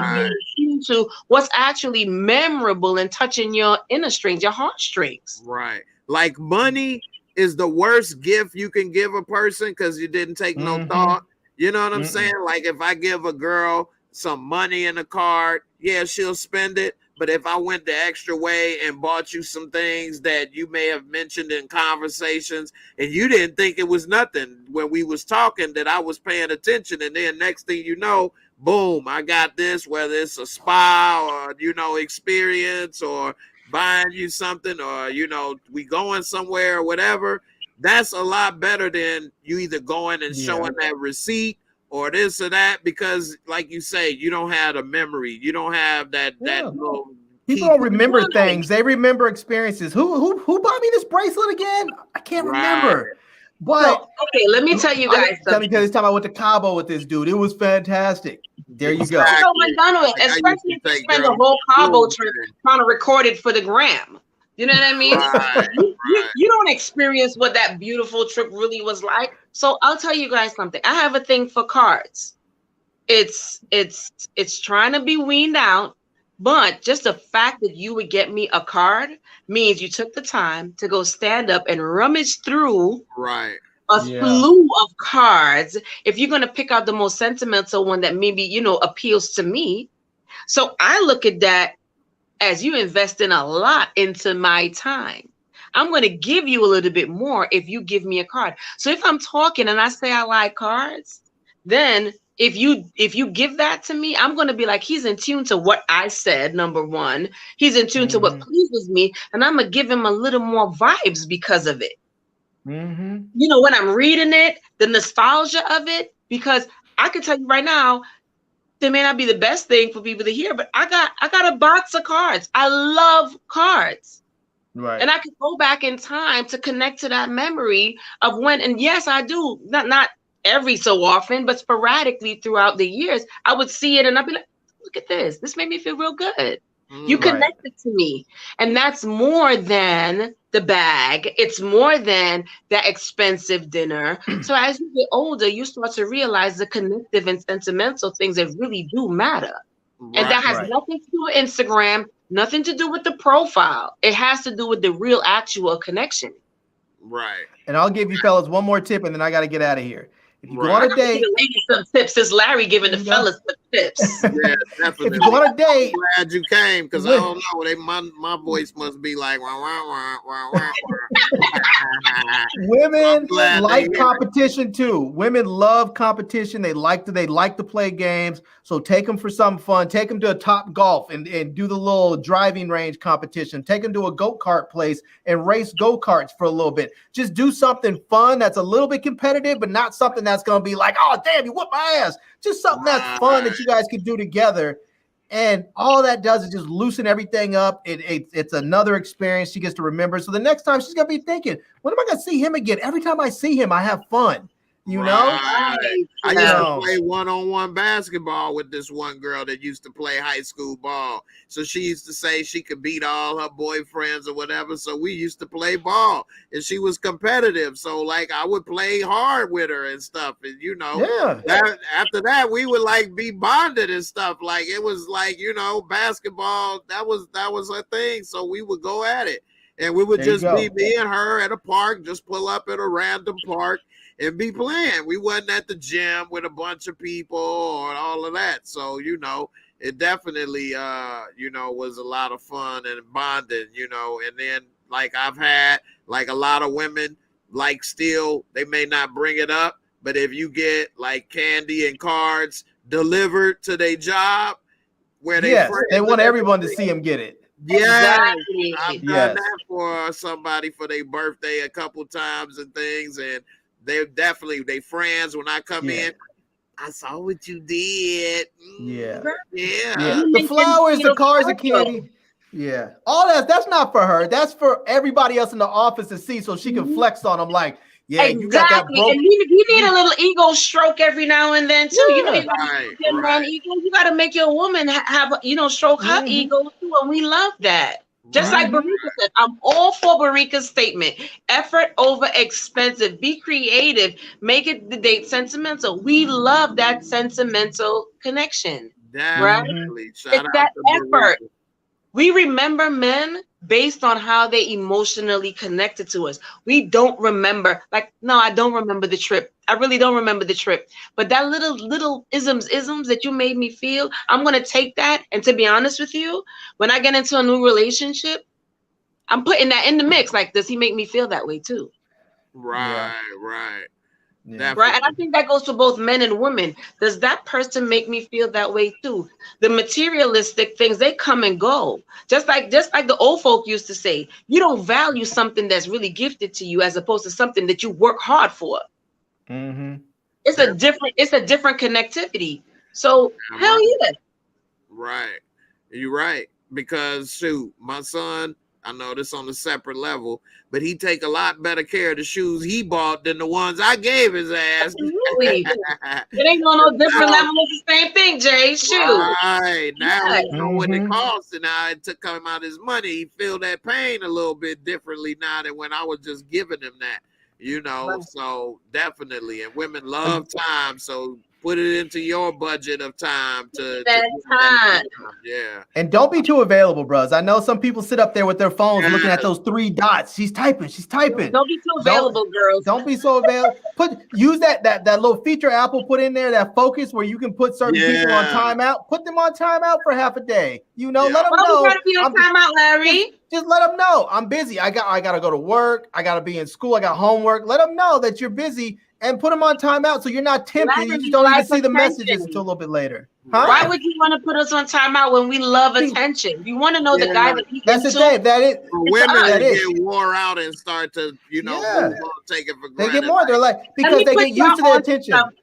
Speaker 2: being into what's actually memorable and touching your inner strings, your heartstrings.
Speaker 1: Right. Like money is the worst gift you can give a person because you didn't take no thought. You know what I'm saying? Like if I give a girl some money in a card, yeah, she'll spend it. But if I went the extra way and bought you some things that you may have mentioned in conversations and you didn't think it was nothing when we was talking, that I was paying attention, and then next thing you know, boom, I got this, whether it's a spa or, you know, experience or buying you something or, you know, we going somewhere or whatever. That's a lot better than you either going and showing that receipt or this or that, because like you say, you don't have a memory. You don't have that little
Speaker 4: people don't remember things. They remember experiences. Who bought me this bracelet again? I can't remember. But
Speaker 2: so, okay, let me tell you guys.
Speaker 4: Tell me, because this time I went to Cabo with this dude. It was fantastic. There you go.
Speaker 2: I'm done with. Especially if you spend the whole Cabo trip trying to record it for the gram. You know what I mean? You don't experience what that beautiful trip really was like. So I'll tell you guys something. I have a thing for cards. It's trying to be weaned out, but just the fact that you would get me a card means you took the time to go stand up and rummage through a slew of cards. If you're going to pick out the most sentimental one that maybe, you know, appeals to me. So I look at that as you invest in a lot into my time. I'm going to give you a little bit more if you give me a card. So if I'm talking and I say I like cards, then if you give that to me, I'm going to be like, he's in tune to what I said, number one. He's in tune to what pleases me, and I'm going to give him a little more vibes because of it. You know, when I'm reading it, the nostalgia of it, because I can tell you right now, it may not be the best thing for people to hear, but I got a box of cards. I love cards. Right. And I can go back in time to connect to that memory of when, and yes, I do, not every so often, but sporadically throughout the years, I would see it and I'd be like, look at this. This made me feel real good. You connected to me. And that's more than the bag. It's more than that expensive dinner. So as you get older, you start to realize the connective and sentimental things that really do matter. And that has nothing to do with Instagram, nothing to do with the profile. It has to do with the real actual connection.
Speaker 1: Right.
Speaker 4: And I'll give you fellas one more tip and then I got to get out of here. If you go on a
Speaker 2: Give
Speaker 4: date,
Speaker 2: the ladies some tips. Since Larry giving the fellas some tips.
Speaker 1: Yeah, definitely.
Speaker 4: if you go on a date,
Speaker 1: I'm glad you came because I don't know. My voice must be like wah, wah, wah, wah, wah, wah.
Speaker 4: women
Speaker 1: glad
Speaker 4: like
Speaker 1: they hear
Speaker 4: competition too. Women love competition. They like to play games. So take them for some fun. Take them to a Top Golf and do the little driving range competition. Take them to a go-kart place and race go-karts for a little bit. Just do something fun that's a little bit competitive, but not something that's going to be like, oh, damn, you whooped my ass. Just something that's fun that you guys can do together. And all that does is just loosen everything up. It's another experience she gets to remember. So the next time she's going to be thinking, when am I going to see him again? Every time I see him, I have fun. You know?
Speaker 1: Right. I used to play one-on-one basketball with this one girl that used to play high school ball. So she used to say she could beat all her boyfriends or whatever. So we used to play ball, and she was competitive. So like I would play hard with her and stuff. And you know, after that we would like be bonded and stuff. Like it was like, you know, basketball, that was her thing. So we would go at it. And we would just be me and her at a park, just pull up at a random park and be playing. We wasn't at the gym with a bunch of people or all of that. So, you know, it definitely, you know, was a lot of fun and bonding, you know. And then, like, I've had, like, a lot of women, like, still, they may not bring it up, but if you get, like, candy and cards delivered to their job, where they
Speaker 4: want everyone to see them get it.
Speaker 1: Yeah, exactly. I've done that for somebody for their birthday a couple times and things, and they friends. When I come in, I saw what you did. Yeah.
Speaker 4: The flowers, the cards, the candy. Yeah, all that's not for her. That's for everybody else in the office to see, so she can flex on them. Like, yeah, you got that broke.
Speaker 2: And you need a little ego stroke every now and then too. You know, you got to make your woman have, you know, stroke her ego too, and we love that. Just like Barika said, I'm all for Barika's statement. Effort over expensive. Be creative. Make it the date sentimental. We love that sentimental connection.
Speaker 1: Definitely.
Speaker 2: Right? It's that effort. We remember men based on how they emotionally connected to us. We don't remember, like, no, I don't remember the trip. I really don't remember the trip. But that little isms that you made me feel, I'm going to take that. And to be honest with you, when I get into a new relationship, I'm putting that in the mix. Like, does he make me feel that way too?
Speaker 1: Right.
Speaker 2: Yeah. Right. And I think that goes for both men and women. Does that person make me feel that way too? The materialistic things, they come and go. Just like the old folk used to say, you don't value something that's really gifted to you as opposed to something that you work hard for. It's a different connectivity. So hell yeah.
Speaker 1: Right. You're right. Because shoot, my son, I know this on a separate level, but he take a lot better care of the shoes he bought than the ones I gave his ass.
Speaker 2: Absolutely. It ain't on no different level. It's the same thing, Jay. Shoot.
Speaker 1: Right. Now he know what it costs, and now it took him out his money. He feel that pain a little bit differently now than when I was just giving him that. You know, so definitely. And women love time, so put it into your budget of time to
Speaker 2: time.
Speaker 1: Yeah.
Speaker 4: And don't be too available, bros. I know some people sit up there with their phones looking at those 3 dots. She's typing.
Speaker 2: Don't be too available, girls.
Speaker 4: Don't be so available. Use that little feature Apple put in there, that focus where you can put certain people on timeout. Put them on timeout for half a day. You know, let them know.
Speaker 2: You gotta be on timeout, Larry.
Speaker 4: Just let them know I'm busy. I gotta go to work. I gotta be in school. I got homework. Let them know that you're busy. And put them on timeout so you're not tempted. You just don't even see the messages until a little bit later. Huh?
Speaker 2: Why would you want to put us on timeout when we love attention? You want to know the guy that we
Speaker 4: That's the thing. That is
Speaker 1: women that get wore out and start to, you know, take it for granted.
Speaker 4: They get more. They're like, because they get used to their attention.
Speaker 2: Let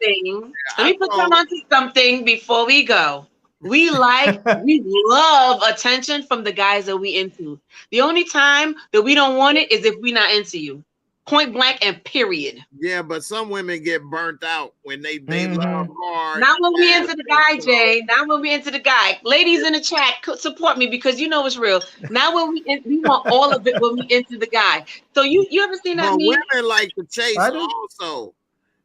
Speaker 2: me put you on to something before we go. We love attention from the guys that we into. The only time that we don't want it is if we're not into you. Point blank and period.
Speaker 1: Yeah, but some women get burnt out when they love hard.
Speaker 2: Not when we into the guy, Jay. Not when we into the guy. Ladies in the chat, support me because you know it's real. Now when we want all of it when we into the guy. So you ever seen that?
Speaker 1: Women like to chase also.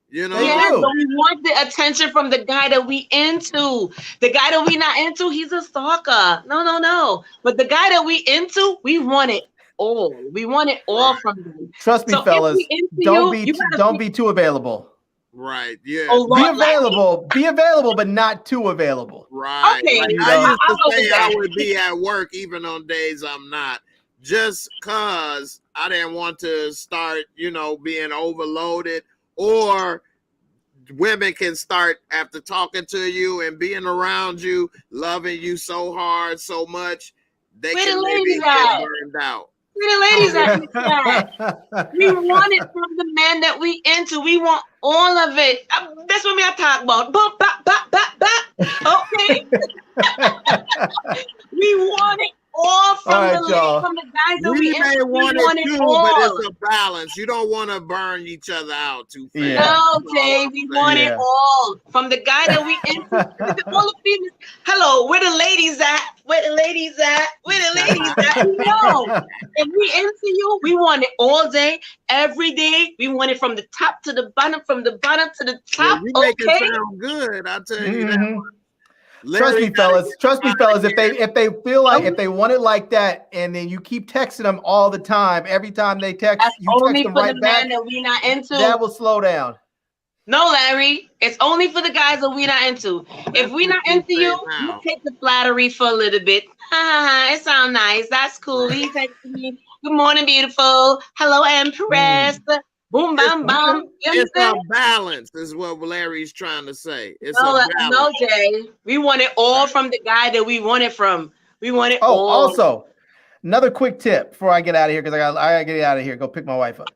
Speaker 1: You know,
Speaker 2: but we want the attention from the guy that we into. The guy that we not into, he's a stalker. No. But the guy that we into, we want it all. We want it all from them.
Speaker 4: Trust me, fellas. Don't be too available.
Speaker 1: Right. Yeah.
Speaker 2: Oh,
Speaker 4: Be
Speaker 2: Lord,
Speaker 4: available, but not too available.
Speaker 1: Right.
Speaker 2: Okay,
Speaker 1: Like,
Speaker 4: you
Speaker 1: I
Speaker 4: know.
Speaker 1: used to
Speaker 2: I'll go
Speaker 1: say
Speaker 2: with
Speaker 1: I
Speaker 2: that.
Speaker 1: would be at work even on days I'm not, just cause I didn't want to start, being overloaded, or women can start after talking to you and being around you, loving you so hard, so much, they
Speaker 2: Where
Speaker 1: can
Speaker 2: the
Speaker 1: maybe
Speaker 2: ladies
Speaker 1: get
Speaker 2: at?
Speaker 1: burned out.
Speaker 2: Where the ladies at in the chat? We want it from the man that we into. We want all of it. That's what I talk about. Bop, bop, bop, bop, bop. Okay. We want it all from
Speaker 4: All right, y'all.
Speaker 2: from the guys that
Speaker 1: We
Speaker 2: we
Speaker 1: may
Speaker 2: into. We
Speaker 1: want
Speaker 2: want
Speaker 1: it
Speaker 2: it
Speaker 1: too,
Speaker 2: all.
Speaker 1: but it's a balance. You don't want to burn each other out too fast.
Speaker 4: Yeah.
Speaker 2: No, Jay, we want it
Speaker 4: Yeah.
Speaker 2: all from the guy that we into. All the females. Hello, where the ladies at? Where the ladies at? Where the ladies at? No. If we into you, we want it all day, every day. We want it from the top to the bottom, from the bottom to the top.
Speaker 1: You make
Speaker 2: Okay.
Speaker 1: it sound good. I'll tell you that.
Speaker 4: Mhm.
Speaker 1: Larry
Speaker 4: Trust me, fellas. If they feel like,
Speaker 2: Oh.
Speaker 4: if they want it like that, and then you keep texting them all the time, every time they text,
Speaker 2: That's
Speaker 4: you
Speaker 2: only
Speaker 4: text them
Speaker 2: for
Speaker 4: right
Speaker 2: the
Speaker 4: back.
Speaker 2: man that we not into.
Speaker 4: That will slow down.
Speaker 2: No, Larry, it's only for the guys that we not into. If we not into you, you take the flattery for a little bit. It sounds nice. That's cool. He texted me, good morning, beautiful. Hello, Empress. Boom, bam, bam.
Speaker 1: It's a balance, is what Larry's trying to say. It's
Speaker 2: No,
Speaker 1: a balance.
Speaker 2: no, Jay. We want it all from the guy that we want it from. We want it all.
Speaker 4: Also, another quick tip before I get out of here, because I gotta get out of here. Go pick my wife up.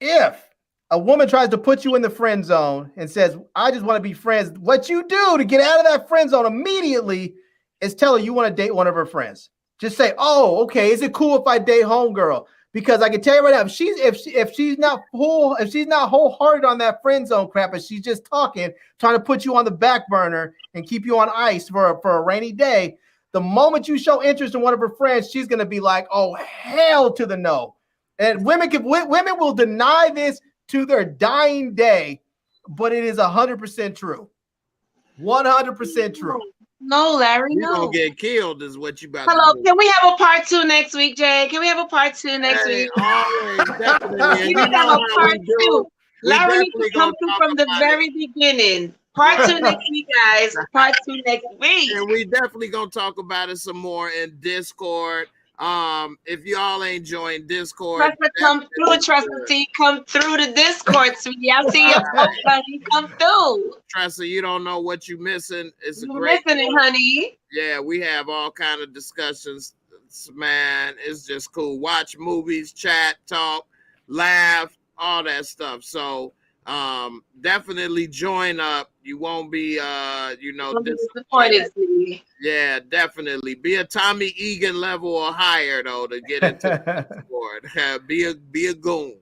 Speaker 4: If a woman tries to put you in the friend zone and says, I just want to be friends, what you do to get out of that friend zone immediately is tell her you want to date one of her friends. Just say, oh, okay, is it cool if I date homegirl? Because I can tell you right now, if she's not wholehearted on that friend zone crap, and she's just talking, trying to put you on the back burner and keep you on ice for a rainy day, the moment you show interest in one of her friends, she's gonna be like, oh, hell to the no. And women will deny this to their dying day, but it is 100% true. 100% true.
Speaker 2: No, Larry,
Speaker 1: You're
Speaker 2: no.
Speaker 1: gonna get killed, is what you about
Speaker 2: Hello,
Speaker 1: to do.
Speaker 2: can we have a part 2 next week, Jay? Can we have a part 2 next
Speaker 1: Hey,
Speaker 2: week?
Speaker 1: always, definitely. And
Speaker 2: We
Speaker 1: you
Speaker 2: need to have
Speaker 1: know
Speaker 2: a
Speaker 1: how
Speaker 2: part
Speaker 1: we do.
Speaker 2: 2.
Speaker 1: We
Speaker 2: Larry needs
Speaker 1: definitely
Speaker 2: to come
Speaker 1: gonna
Speaker 2: through
Speaker 1: talk
Speaker 2: from the
Speaker 1: about
Speaker 2: very beginning. Part 2 next week, guys. Part 2 next week.
Speaker 1: And we definitely gonna talk about it some more in Discord. If y'all ain't joined Discord,
Speaker 2: Trust come through, Trust T, come through the Discord, sweetie. I see your post, honey. Come through.
Speaker 1: Tressa, you don't know what you missing. It's a
Speaker 2: You're
Speaker 1: great
Speaker 2: missing it, honey.
Speaker 1: Yeah, we have all kind of discussions. Man, it's just cool. Watch movies, chat, talk, laugh, all that stuff. So definitely join up. You won't be
Speaker 2: disappointed, sweetie.
Speaker 1: Yeah, definitely. Be a Tommy Egan level or higher though to get into the Discord. Be a goon.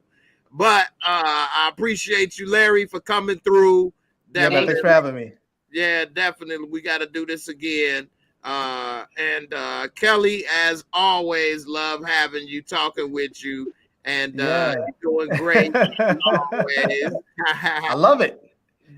Speaker 1: But I appreciate you, Larry, for coming through.
Speaker 4: Yeah, man, thanks for having me.
Speaker 1: Yeah, definitely. We got to do this again. And Kelly, as always, love having you, talking with you, and you're doing great. Always.
Speaker 4: I love it.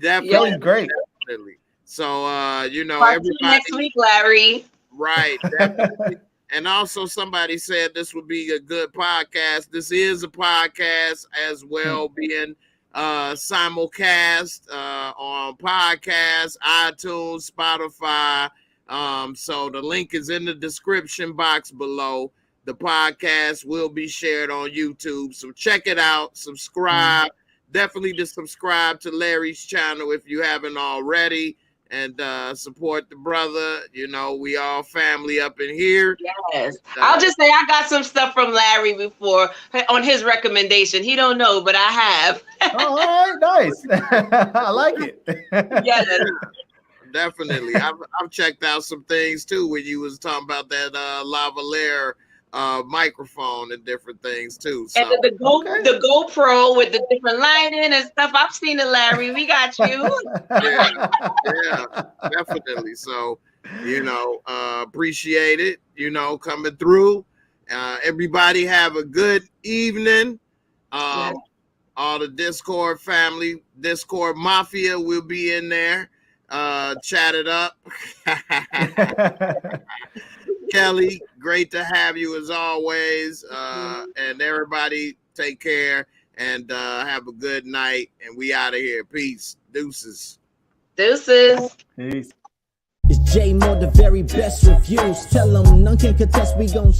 Speaker 1: Definitely,
Speaker 4: Kelly's great.
Speaker 1: Definitely. So
Speaker 2: Part 2
Speaker 1: everybody
Speaker 2: next week, Larry.
Speaker 1: right. Definitely. And also somebody said this would be a good podcast. This is a podcast as well, being simulcast on podcasts, iTunes, Spotify. So the link is in the description box below. The podcast will be shared on YouTube. So check it out, subscribe. Definitely to subscribe to Larry's channel if you haven't already, and support the brother. You know, we all family up in here.
Speaker 2: Yes. I'll just say I got some stuff from Larry before on his recommendation. He don't know, but I have.
Speaker 4: Oh, all right, nice. I like it.
Speaker 2: Yes.
Speaker 1: Definitely. I've checked out some things too when you was talking about that lavalier microphone and different things too. So
Speaker 2: And the GoPro with the different lighting and stuff. I've seen it, Larry. We got you.
Speaker 1: yeah, definitely. So, appreciate it, coming through. Everybody have a good evening.
Speaker 2: Yes.
Speaker 1: All the Discord family, Discord Mafia will be in there. Chat it up. Kelly, great to have you as always. And everybody take care. and have a good night. And we out of here. Peace. Deuces.
Speaker 2: Deuces.
Speaker 4: Peace.
Speaker 3: It's J Moore, the very best reviews. Tell them none can contest, we gon'